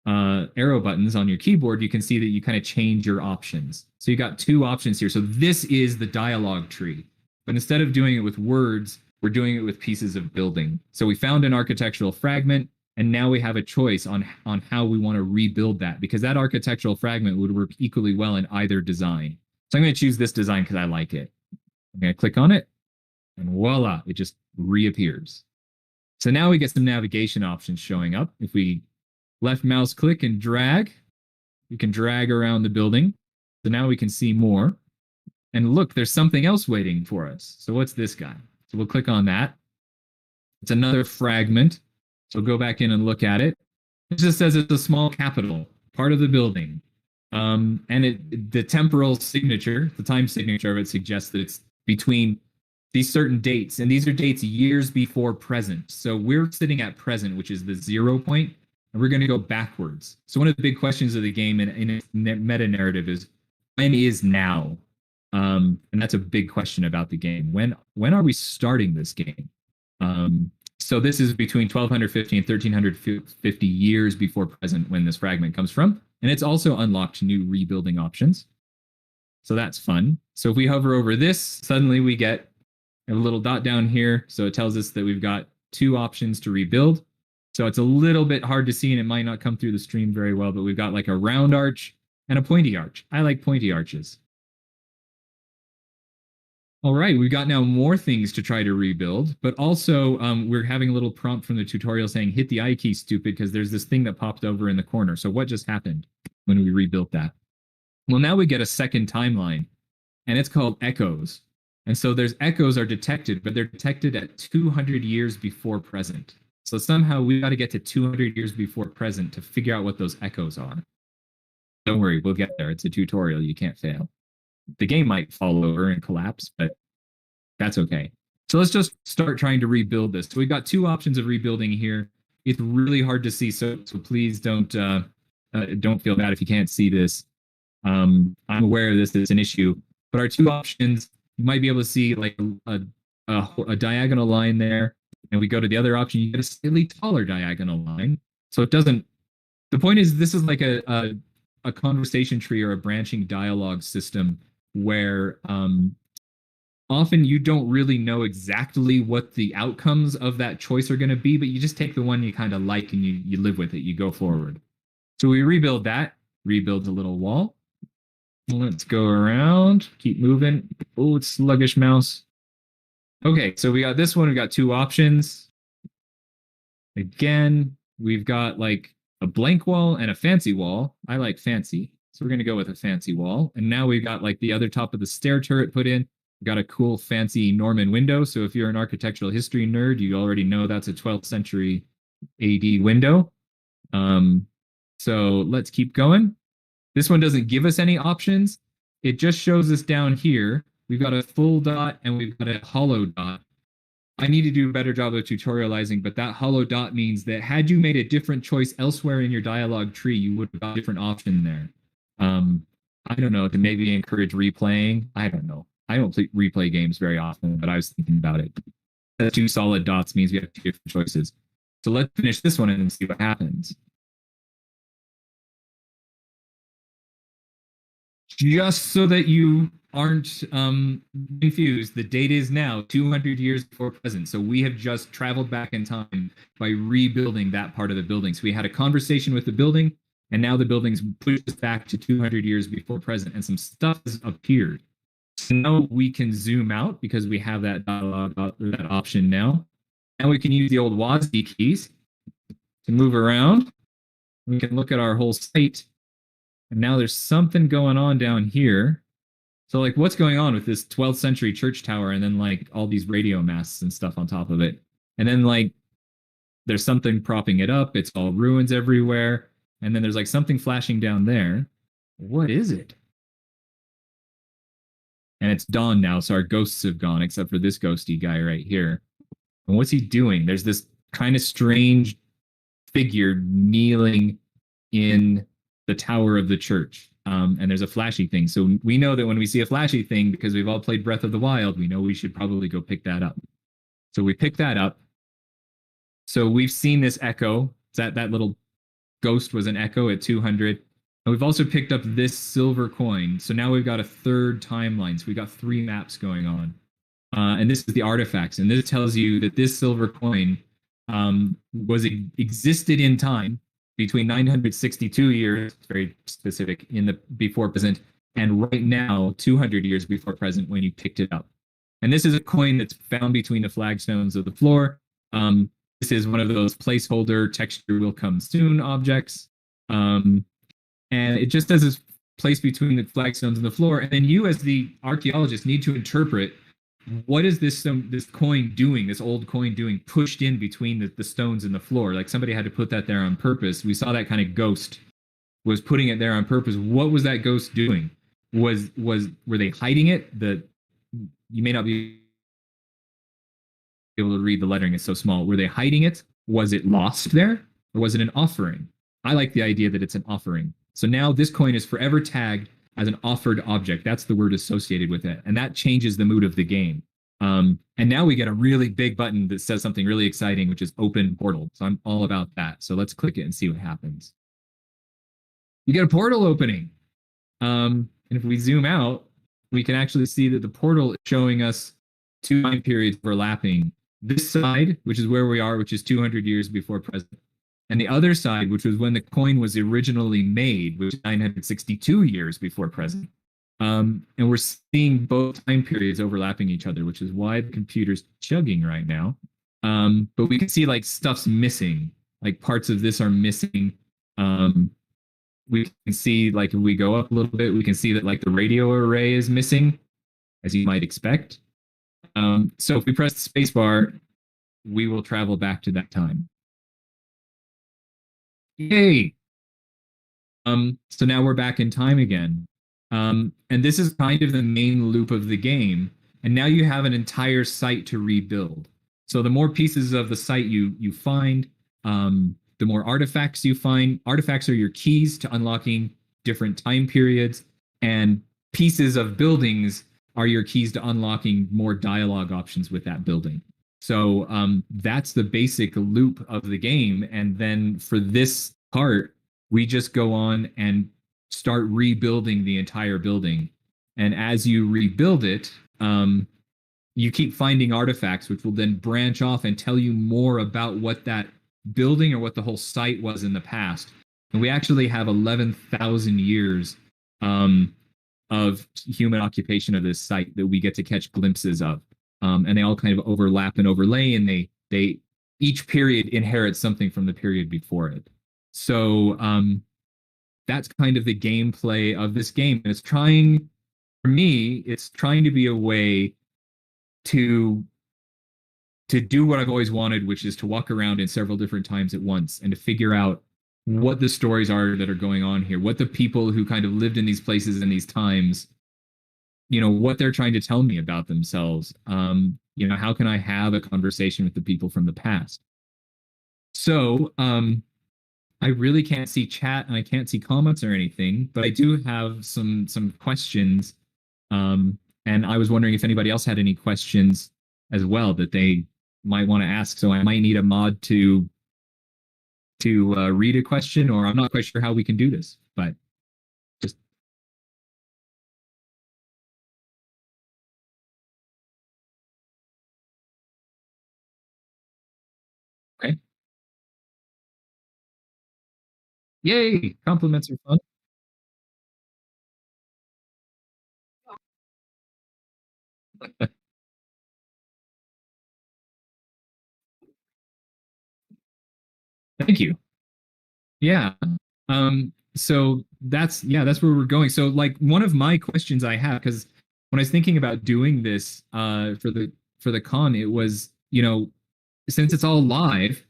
arrow buttons on your keyboard, you can see that you kind of change your options. So you got two options here. So this is the dialogue tree. But instead of doing it with words, we're doing it with pieces of building. So we found an architectural fragment, and now we have a choice on how we want to rebuild that, because that architectural fragment would work equally well in either design. So I'm going to choose this design because I like it. I'm going to click on it, and voila, it just reappears. So now we get some navigation options showing up. If we left mouse click and drag, we can drag around the building. So now we can see more. And look, there's something else waiting for us. So what's this guy? So we'll click on that. It's another fragment. So go back in and look at it. It just says it's a small capital, part of the building. And the temporal signature, the time signature of it suggests that it's between these certain dates. And these are dates years before present. So we're sitting at present, which is the 0 point, and we're going to go backwards. So one of the big questions of the game in its meta narrative is, when is now? And that's a big question about the game. When are we starting this game? So this is between 1250 and 1350 years before present when this fragment comes from. And it's also unlocked new rebuilding options. So that's fun. So if we hover over this, suddenly we get a little dot down here. So it tells us that we've got two options to rebuild. So it's a little bit hard to see, and it might not come through the stream very well, but we've got like a round arch and a pointy arch. I like pointy arches. All right, we've got now more things to try to rebuild, but also we're having a little prompt from the tutorial saying hit the I key, stupid, because there's this thing that popped over in the corner. So what just happened when we rebuilt that? Well, now we get a second timeline, and it's called echoes. And so there's echoes are detected, but they're detected at 200 years before present. So somehow we got to get to 200 years before present to figure out what those echoes are. Don't worry, we'll get there. It's a tutorial. You can't fail. The game might fall over and collapse, but that's okay. So let's just start trying to rebuild this. So we've got two options of rebuilding here. It's really hard to see, so please don't feel bad if you can't see this. I'm aware of this. It's an issue. But our two options, you might be able to see like a diagonal line there. And we go to the other option, you get a slightly taller diagonal line. So it doesn't. The point is, this is like a conversation tree or a branching dialogue system where often you don't really know exactly what the outcomes of that choice are going to be, but you just take the one you kind of like and you live with it. You go forward. So we rebuild that, rebuild a little wall. Let's go around, keep moving. Oh, it's sluggish mouse. Okay, so we got this one. We got two options. Again, we've got like a blank wall and a fancy wall. I like fancy, so we're going to go with a fancy wall. And now we've got like the other top of the stair turret put in. We've got a cool fancy Norman window. So if you're an architectural history nerd, you already know that's a 12th century AD window. So let's keep going. This one doesn't give us any options. It just shows us down here. We've got a full dot and we've got a hollow dot. I need to do a better job of tutorializing, but that hollow dot means that had you made a different choice elsewhere in your dialogue tree, you would have got a different option there. I don't know, to maybe encourage replaying. I don't know. I don't replay games very often, but I was thinking about it. The two solid dots means we have two different choices. So let's finish this one and see what happens. Just so that you aren't confused, the date is now 200 years before present. So we have just traveled back in time by rebuilding that part of the building. So we had a conversation with the building, and now the building's pushed us back to 200 years before present, and some stuff has appeared. So now we can zoom out because we have that dialogue, that option now. Now we can use the old WASD keys to move around. We can look at our whole site. And now there's something going on down here. So like what's going on with this 12th century church tower and then like all these radio masts and stuff on top of it. And then like there's something propping it up. It's all ruins everywhere. And then there's like something flashing down there. What is it? And it's dawn now, so our ghosts have gone, except for this ghosty guy right here. And what's he doing? There's this kind of strange figure kneeling in the tower of the church. And there's a flashy thing. So we know that when we see a flashy thing, because we've all played Breath of the Wild, we know we should probably go pick that up. So we pick that up. So we've seen this echo. That little ghost was an echo at 200. And we've also picked up this silver coin. So now we've got a third timeline. So we've got three maps going on. And this is the artifacts. And this tells you that this silver coin existed in time between 962 years, very specific, in the before present, and right now 200 years before present when you picked it up. And this is a coin that's found between the flagstones of the floor. This is one of those placeholder texture will come soon objects. And it just does this place between the flagstones and the floor. And then you as the archaeologist need to interpret what is this coin doing, this old coin doing, pushed in between the stones and the floor? Like somebody had to put that there on purpose. We saw that kind of ghost was putting it there on purpose. What was that ghost doing? Were they hiding it? You may not be able to read the lettering, it's so small. Were they hiding it? Was it lost there? Or was it an offering? I like the idea that it's an offering. So now this coin is forever tagged as an offered object. That's the word associated with it. And that changes the mood of the game. And now we get a really big button that says something really exciting, which is open portal. So I'm all about that. So let's click it and see what happens. You get a portal opening. And if we zoom out, we can actually see that the portal is showing us two time periods overlapping. This side, which is where we are, which is 200 years before present. And the other side, which was when the coin was originally made, which is 962 years before present. And we're seeing both time periods overlapping each other, which is why the computer's chugging right now. But we can see like stuff's missing, like parts of this are missing. We can see like if we go up a little bit, we can see that like the radio array is missing, as you might expect. So if we press the spacebar, we will travel back to that time. Yay! So now we're back in time again. And this is kind of the main loop of the game. And now you have an entire site to rebuild. So the more pieces of the site you find, the more artifacts you find. Artifacts are your keys to unlocking different time periods, and pieces of buildings are your keys to unlocking more dialogue options with that building. So that's the basic loop of the game. And then for this part, we just go on and start rebuilding the entire building. And as you rebuild it, you keep finding artifacts, which will then branch off and tell you more about what that building or what the whole site was in the past. And we actually have 11,000 years of human occupation of this site that we get to catch glimpses of. And they all kind of overlap and overlay, and they each period inherits something from the period before it. So that's kind of the gameplay of this game. And it's trying, for me, it's trying to be a way to do what I've always wanted, which is to walk around in several different times at once and to figure out what the stories are that are going on here, what the people who kind of lived in these places in these times, what they're trying to tell me about themselves. How can I have a conversation with the people from the past? So I really can't see chat and I can't see comments or anything, but I do have some questions. And I was wondering if anybody else had any questions as well that they might want to ask. So I might need a mod to read a question, or I'm not quite sure how we can do this, but just. Okay. Yay! Compliments are fun. Thank you. Yeah. So that's where we're going. So like one of my questions I have, because when I was thinking about doing this for the con, it was, since it's all live,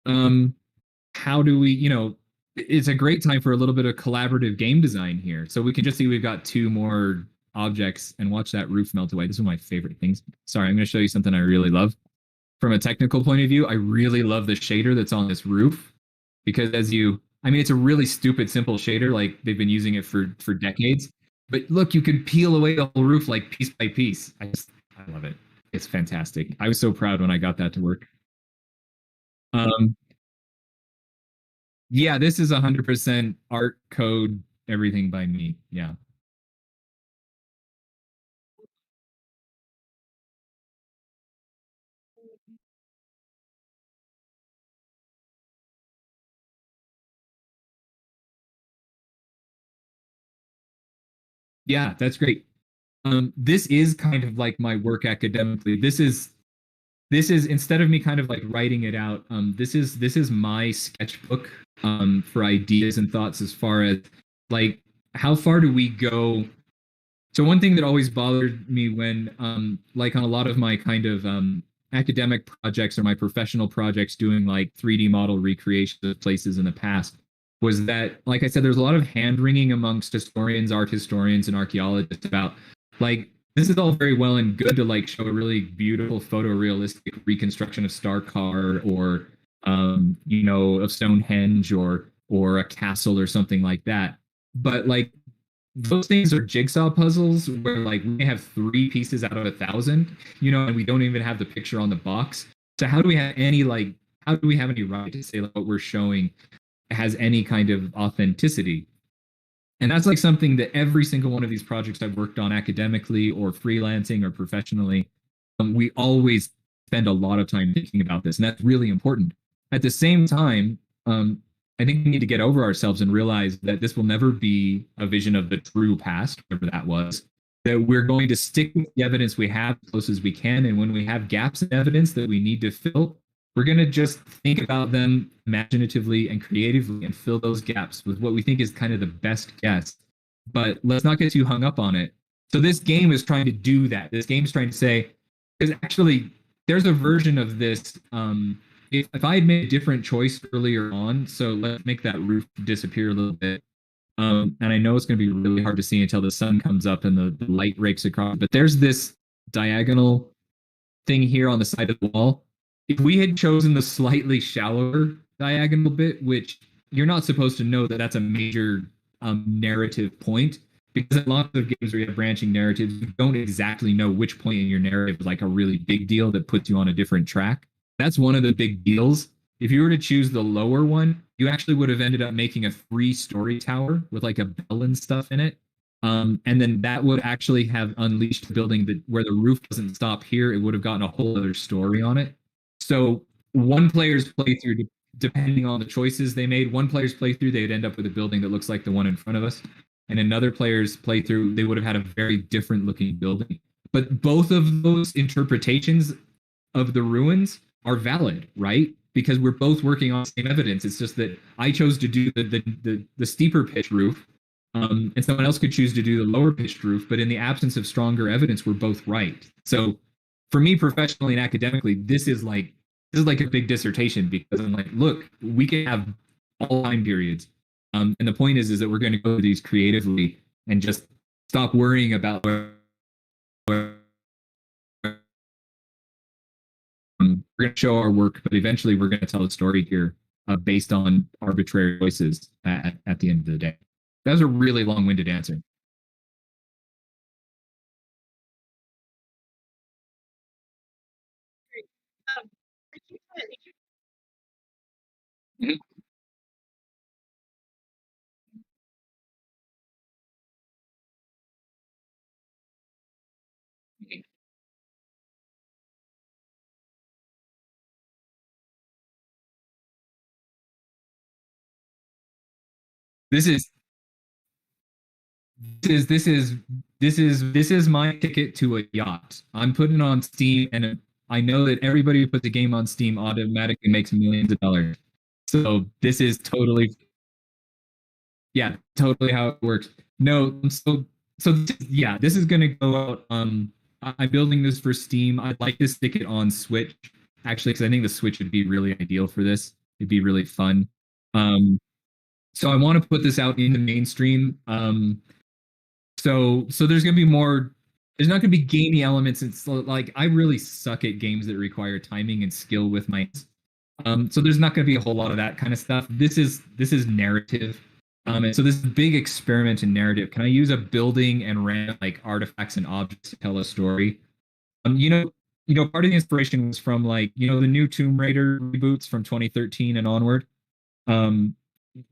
how do we, it's a great time for a little bit of collaborative game design here. So we can just see we've got two more objects and watch that roof melt away. This is one of my favorite things. Sorry, I'm going to show you something I really love. From a technical point of view, I really love the shader that's on this roof, because it's a really stupid, simple shader. Like they've been using it for decades. But look, you can peel away the whole roof like piece by piece. I love it. It's fantastic. I was so proud when I got that to work. Yeah, this is 100% art code, everything by me. Yeah. Yeah, that's great. This is kind of like my work academically. This is instead of me kind of like writing it out, this is my sketchbook for ideas and thoughts as far as like how far do we go. So one thing that always bothered me when like on a lot of my kind of academic projects or my professional projects doing like 3D model recreations of places in the past was that, like I said, there's a lot of hand wringing amongst historians, art historians, and archaeologists about like this is all very well and good to like show a really beautiful photorealistic reconstruction of Starcar or of Stonehenge or a castle or something like that. But like those things are jigsaw puzzles where like we have 3 pieces out of 1,000, and we don't even have the picture on the box. So how do we have any right to say like what we're showing has any kind of authenticity? And that's like something that every single one of these projects I've worked on academically or freelancing or professionally, we always spend a lot of time thinking about this, and that's really important. At the same time, I think we need to get over ourselves and realize that this will never be a vision of the true past, whatever that was. That we're going to stick with the evidence we have as close as we can. And when we have gaps in evidence that we need to fill, we're going to just think about them imaginatively and creatively and fill those gaps with what we think is kind of the best guess. But let's not get too hung up on it. So this game is trying to do that. This game is trying to say, because actually there's a version of this. If I had made a different choice earlier on, so let's make that roof disappear a little bit. And I know it's going to be really hard to see until the sun comes up and the light rakes across. But there's this diagonal thing here on the side of the wall. If we had chosen the slightly shallower diagonal bit, which you're not supposed to know that that's a major narrative point, because in lots of games where you have branching narratives, you don't exactly know which point in your narrative is like a really big deal that puts you on a different track. That's one of the big deals. If you were to choose the lower one, you actually would have ended up making a 3-story tower with like a bell and stuff in it. And then that would actually have unleashed the building that where the roof doesn't stop here. It would have gotten a whole other story on it. So one player's playthrough, depending on the choices they made, one player's playthrough, they'd end up with a building that looks like the one in front of us. And another player's playthrough, they would have had a very different looking building. But both of those interpretations of the ruins are valid, right? Because we're both working on the same evidence. It's just that I chose to do the steeper pitch roof, and someone else could choose to do the lower pitched roof. But in the absence of stronger evidence, we're both right. So, for me, professionally and academically, this is like a big dissertation because I'm like, look, we can have all time periods, and the point is that we're going to go through these creatively and just stop worrying about where we're going to show our work, but eventually we're going to tell a story here based on arbitrary choices at the end of the day. That was a really long-winded answer. This is this is my ticket to a yacht. I'm putting it on Steam, and I know that everybody who puts a game on Steam automatically makes millions of dollars. So this is totally, yeah, totally how it works. No, yeah, this is gonna go out. I'm building this for Steam. I'd like to stick it on Switch, actually, because I think the Switch would be really ideal for this. It'd be really fun. So I want to put this out in the mainstream. So there's gonna be more. There's not gonna be gamey elements. It's like I really suck at games that require timing and skill with my. So there's not gonna be a whole lot of that kind of stuff. This is narrative. And so this big experiment in narrative. Can I use a building and random like artifacts and objects to tell a story? Part of the inspiration was from like the new Tomb Raider reboots from 2013 and onward. Um,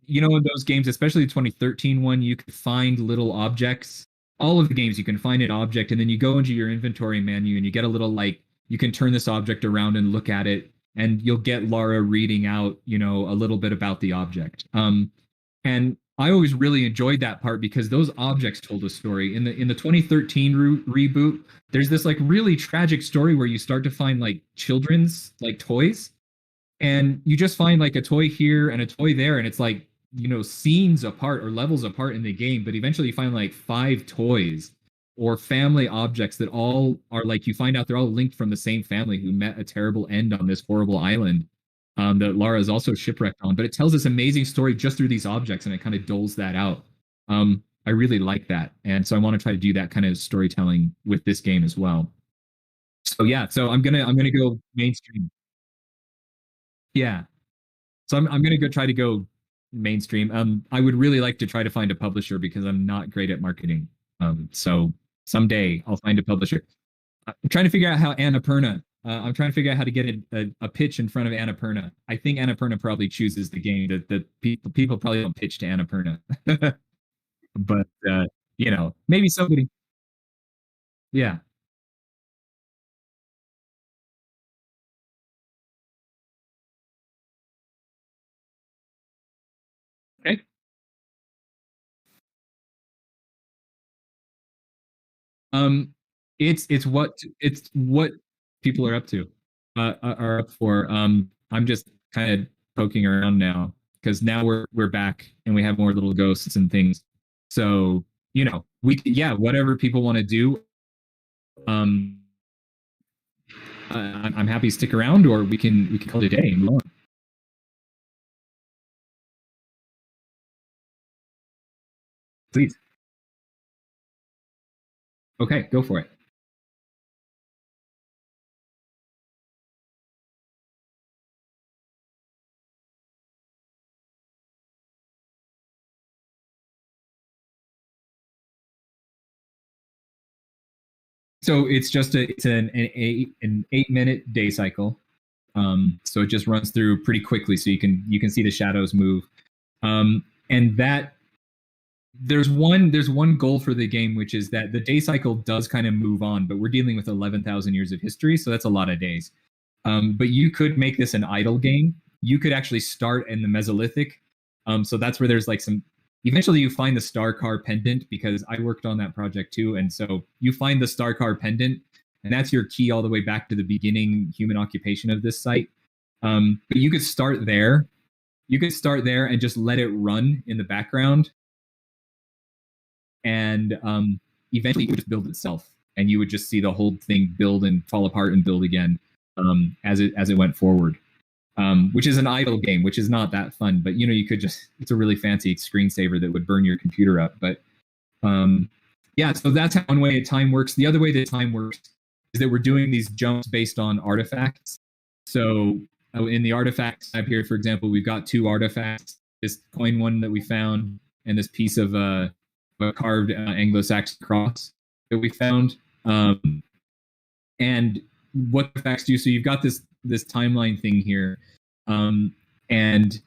in those games, especially the 2013 one, you could find little objects. All of the games, you can find an object, and then you go into your inventory menu and you get a little like you can turn this object around and look at it, and you'll get Lara reading out, a little bit about the object. And I always really enjoyed that part because those objects told a story. In the 2013 reboot, there's this like really tragic story where you start to find like children's like toys, and you just find like a toy here and a toy there, and it's like scenes apart or levels apart in the game, but eventually you find like 5 toys or family objects that all are like you find out they're all linked from the same family who met a terrible end on this horrible island that Lara is also shipwrecked on. But it tells this amazing story just through these objects, and it kind of doles that out. I really like that, and so I want to try to do that kind of storytelling with this game as well. So yeah, so I'm gonna go mainstream. Yeah. So I'm gonna go try to go mainstream. I would really like to try to find a publisher because I'm not great at marketing. So someday I'll find a publisher. I'm trying to figure out how Annapurna. I'm trying to figure out how to get a pitch in front of Annapurna. I think Annapurna probably chooses the game. That people probably don't pitch to Annapurna. But maybe somebody. Yeah. Um, it's what people are up to, are up for. I'm just kind of poking around now because now we're back and we have more little ghosts and things. So yeah, whatever people want to do. Um, I'm happy to stick around, or we can call it a day and move on. Please. Okay, go for it. So it's just an 8 minute day cycle. So it just runs through pretty quickly, so you can see the shadows move. And that there's one goal for the game, which is that the day cycle does kind of move on, but we're dealing with 11,000 years of history, so that's a lot of days. But you could make this an idle game. You could actually start in the Mesolithic. So that's where there's like some. Eventually, you find the Star Car pendant, because I worked on that project too, and so you find the Star Car pendant, and that's your key all the way back to the beginning human occupation of this site. But you could start there. You could start there and just let it run in the background, and eventually it would just build itself, and you would just see the whole thing build and fall apart and build again as it went forward. Which is an idle game, which is not that fun, but you could it's a really fancy screensaver that would burn your computer up. But yeah, so that's how one way time works. The other way that time works is that we're doing these jumps based on artifacts. So in the artifacts tab here, for example, we've got two artifacts: this coin one that we found, and this piece of a carved Anglo-Saxon cross that we found. And what artifacts do? So you've got this timeline thing here, and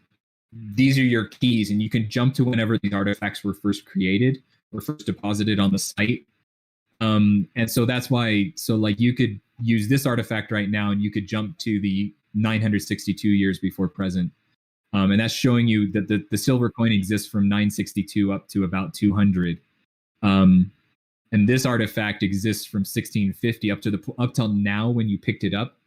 these are your keys, and you can jump to whenever these artifacts were first created or first deposited on the site. And so that's why, so like you could use this artifact right now, and you could jump to the 962 years before present. And that's showing you that the silver coin exists from 962 up to about 200. And this artifact exists from 1650 up till now when you picked it up.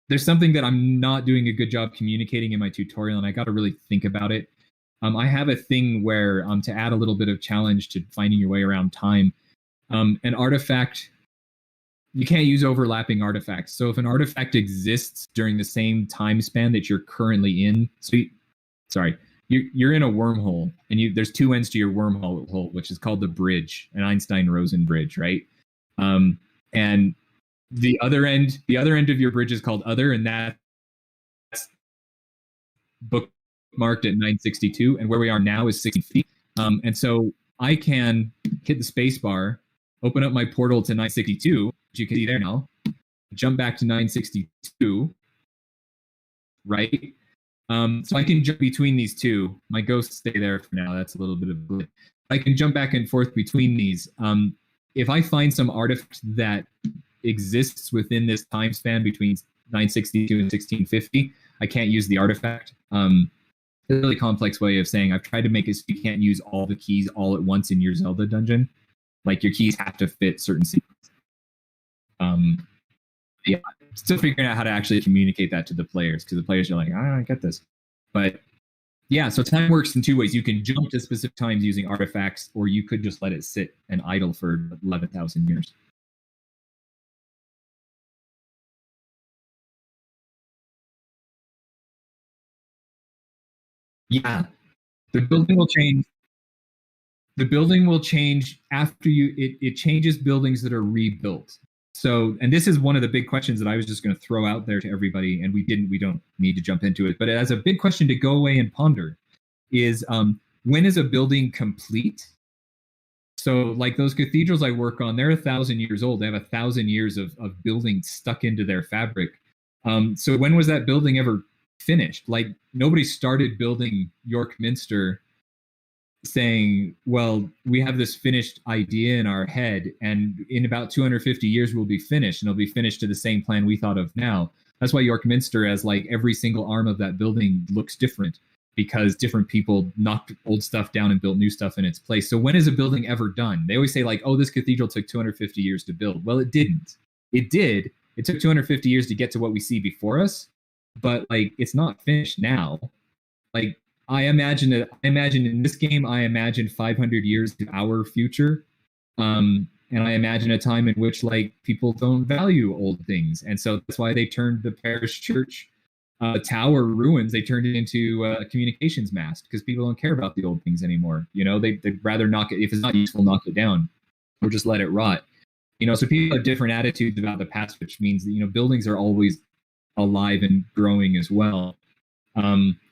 There's something that I'm not doing a good job communicating in my tutorial, and I got to really think about it. I have a thing where to add a little bit of challenge to finding your way around time. An artifact, you can't use overlapping artifacts. So if an artifact exists during the same time span that you're currently in, you're in a wormhole, and there's two ends to your wormhole, which is called the bridge, an Einstein-Rosen bridge, right? And the other end of your bridge is called other, and that's bookmarked at 962, and where we are now is 60 feet. And so I can hit the space bar, open up my portal to 962, which you can see there now, jump back to 962, right? So I can jump between these two. My ghosts stay there for now. That's a little bit of glitch. I can jump back and forth between these. If I find some artifact that exists within this time span between 962 and 1650, I can't use the artifact. It's a really complex way of saying I've tried to make it so you can't use all the keys all at once in your Zelda dungeon. Like your keys have to fit certain sequences. Yeah, still figuring out how to actually communicate that to the players, because the players are like, I don't get this. But yeah, so time works in two ways. You can jump to specific times using artifacts, or you could just let it sit and idle for 11,000 years. Yeah, the building will change. The building will change after it changes buildings that are rebuilt. So, and this is one of the big questions that I was just going to throw out there to everybody, and we don't need to jump into it, but as a big question to go away and ponder is, when is a building complete? So like those cathedrals I work on, they're 1,000 years old. They have 1,000 years of building stuck into their fabric. So when was that building ever finished? Like nobody started building York Minster saying, well, we have this finished idea in our head, and in about 250 years we'll be finished, and it'll be finished to the same plan we thought of now. That's why York Minster, as like every single arm of that building looks different. because different people knocked old stuff down and built new stuff in its place. So when is a building ever done? They always say like, oh, this cathedral took 250 years to build. Well, it didn't. It did. It took 250 years to get to what we see before us, but like it's not finished now. Like I imagine in this game, I imagine 500 years in our future. And I imagine a time in which like people don't value old things. And so that's why they turned the parish church tower ruins, they turned it into a communications mast because people don't care about the old things anymore. You know, they'd rather knock it, if it's not useful, knock it down or just let it rot. You know, so people have different attitudes about the past, which means that, you know, buildings are always alive and growing as well.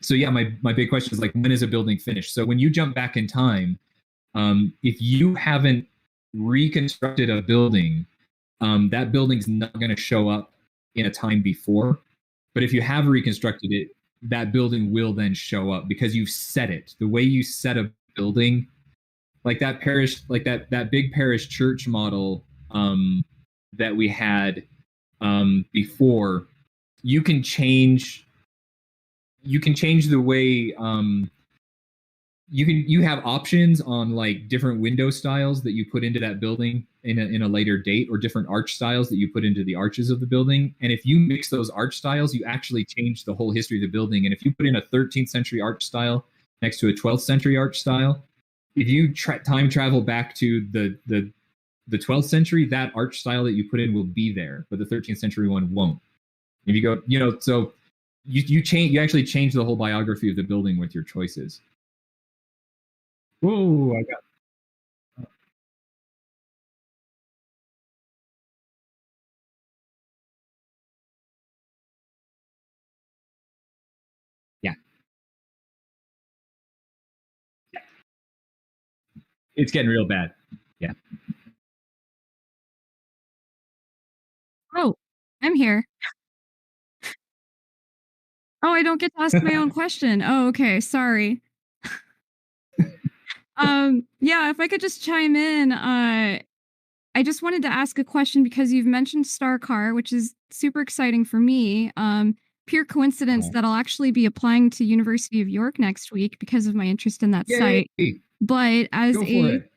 So yeah, my big question is like, when is a building finished? So when you jump back in time, if you haven't reconstructed a building, that building's not going to show up in a time before. But if you have reconstructed it, that building will then show up because you've set it. The way you set a building, like that parish, like that big parish church model that we had before, you can change the way you have options on like different window styles that you put into that building in a later date, or different arch styles that you put into the arches of the building. And if you mix those arch styles, you actually change the whole history of the building. And if you put in a 13th century arch style next to a 12th century arch style, if you time travel back to the 12th century, that arch style that you put in will be there, but the 13th century one won't. If you go, you know, so you actually change the whole biography of the building with your choices. Whoa, I got. Yeah. It's getting real bad. Yeah. Oh, I'm here. Oh, I don't get to ask my own question. Oh, okay. Sorry. Yeah, if I could just chime in, I just wanted to ask a question because you've mentioned Star Car, which is super exciting for me. Pure coincidence that I'll actually be applying to University of York next week because of my interest in that Yay. site. But as Go for a it.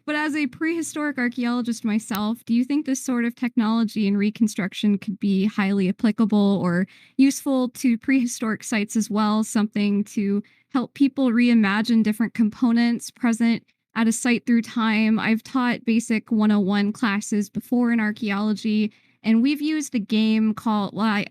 but as a prehistoric archaeologist myself, do you think this sort of technology and reconstruction could be highly applicable or useful to prehistoric sites as well? Something to help people reimagine different components present at a site through time. I've taught basic 101 classes before in archaeology, and we've used a game called, I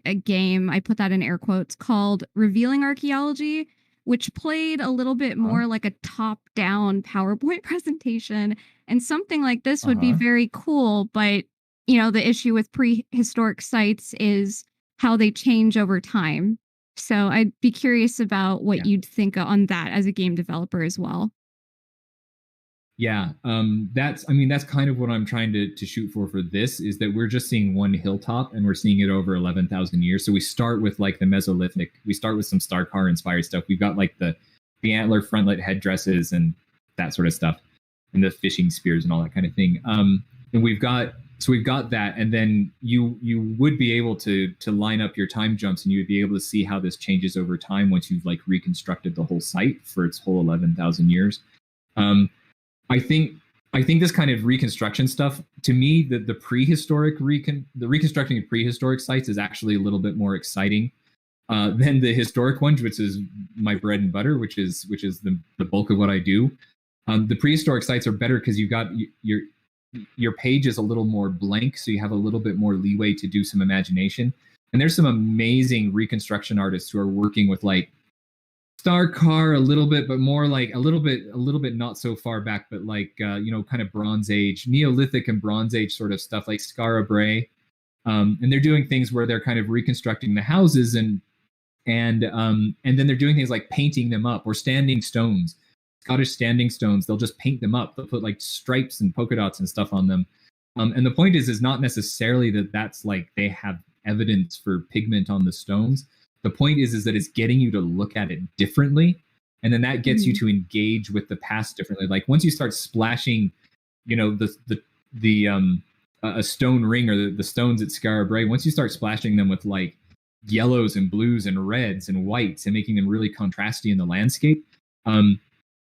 put that in air quotes, called Revealing Archaeology, which played a little bit more like a top-down PowerPoint presentation. And something like this would be very cool, but you know, the issue with prehistoric sites is how they change over time. So I'd be curious about what you'd think on that as a game developer as well. Yeah, that's kind of what I'm trying to shoot for this, is that we're just seeing one hilltop and we're seeing it over 11,000 years. So we start with like the Mesolithic, we start with some Star Car inspired stuff. We've got like the antler frontlet headdresses and that sort of stuff, and the fishing spears and all that kind of thing. And we've got that, and then you would be able to line up your time jumps, and you would be able to see how this changes over time once you've like reconstructed the whole site for its whole 11,000 years. I think this kind of reconstruction stuff, to me, the reconstructing of prehistoric sites is actually a little bit more exciting than the historic ones, which is my bread and butter, which is the bulk of what I do. The prehistoric sites are better because you've got your page is a little more blank, so you have a little bit more leeway to do some imagination. And there's some amazing reconstruction artists who are working with like Star Car a little bit, but more like a little bit not so far back, but like you know, kind of Bronze Age, Neolithic and Bronze Age sort of stuff, like Skara Brae. And they're doing things where they're kind of reconstructing the houses, and then they're doing things like painting them up, or standing stones, Scottish standing stones. They'll just paint them up. They'll put like stripes and polka dots and stuff on them. And the point is not necessarily that that's like they have evidence for pigment on the stones. The point is that it's getting you to look at it differently, and then that gets you to engage with the past differently. Like once you start splashing, you know, a stone ring or the stones at Skara Brae, once you start splashing them with like yellows and blues and reds and whites and making them really contrasty in the landscape.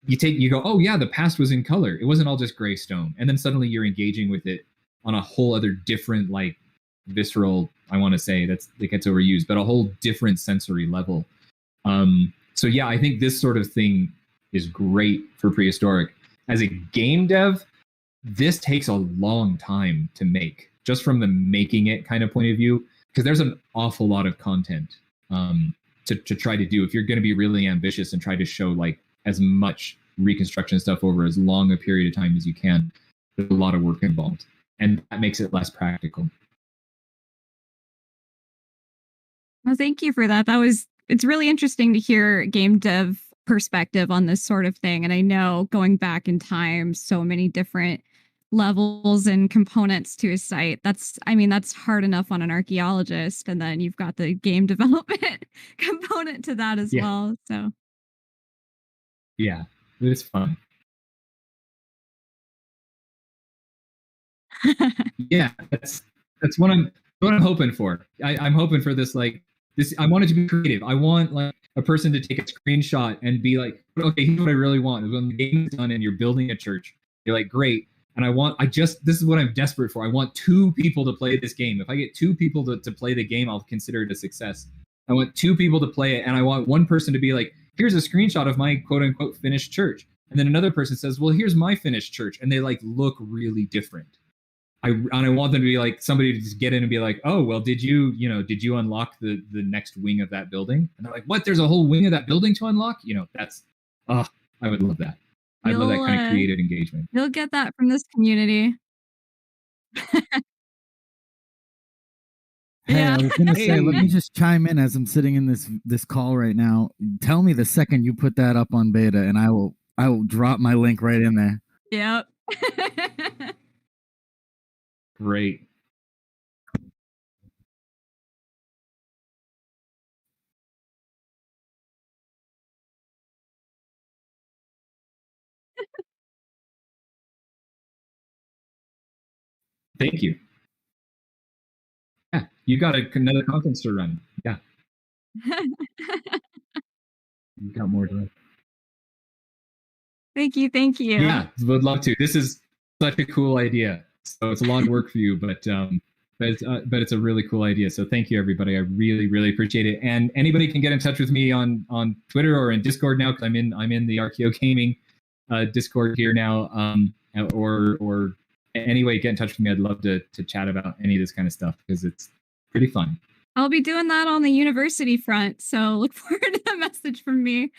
You go, oh yeah, the past was in color. It wasn't all just gray stone. And then suddenly you're engaging with it on a whole other different, like, visceral, I want to say, it gets overused, but a whole different sensory level. So yeah, I think this sort of thing is great for prehistoric. As a game dev, this takes a long time to make, just from the making it kind of point of view, because there's an awful lot of content to try to do. If you're going to be really ambitious and try to show like as much reconstruction stuff over as long a period of time as you can, there's a lot of work involved, and that makes it less practical. Well, thank you for that. It's really interesting to hear game dev perspective on this sort of thing. And I know going back in time, so many different levels and components to a site. That's hard enough on an archaeologist. And then you've got the game development component to that as well. So yeah, it's fun. Yeah, that's what I'm hoping for. I'm hoping for this, like, this. I want it to be creative. I want like a person to take a screenshot and be like, okay, here's what I really want. Is when the game is done and you're building a church, you're like, great. And this is what I'm desperate for. I want 2 people to play this game. If I get 2 people to play the game, I'll consider it a success. I want 2 people to play it, and I want one person to be like, here's a screenshot of my quote unquote finished church. And then another person says, well, here's my finished church. And they like look really different. I want them to be like, somebody to just get in and be like, oh, well, did you unlock the next wing of that building? And they're like, what? There's a whole wing of that building to unlock? I would love that. I love that kind of creative engagement. You'll get that from this community. Hey, I was gonna say, let me just chime in as I'm sitting in this call right now. Tell me the second you put that up on beta, and I will drop my link right in there. Yep. Great. Thank you. Yeah, you got another conference to run. Yeah. You got more to run. Thank you. Yeah, would love to. This is such a cool idea. So it's a lot of work for you, but it's a really cool idea. So thank you, everybody. I really, really appreciate it. And anybody can get in touch with me on Twitter or in Discord now, because I'm in the Archeo Gaming Discord here now. Or anyway, get in touch with me. I'd love to chat about any of this kind of stuff, because it's pretty fun. I'll be doing that on the university front, so look forward to a message from me.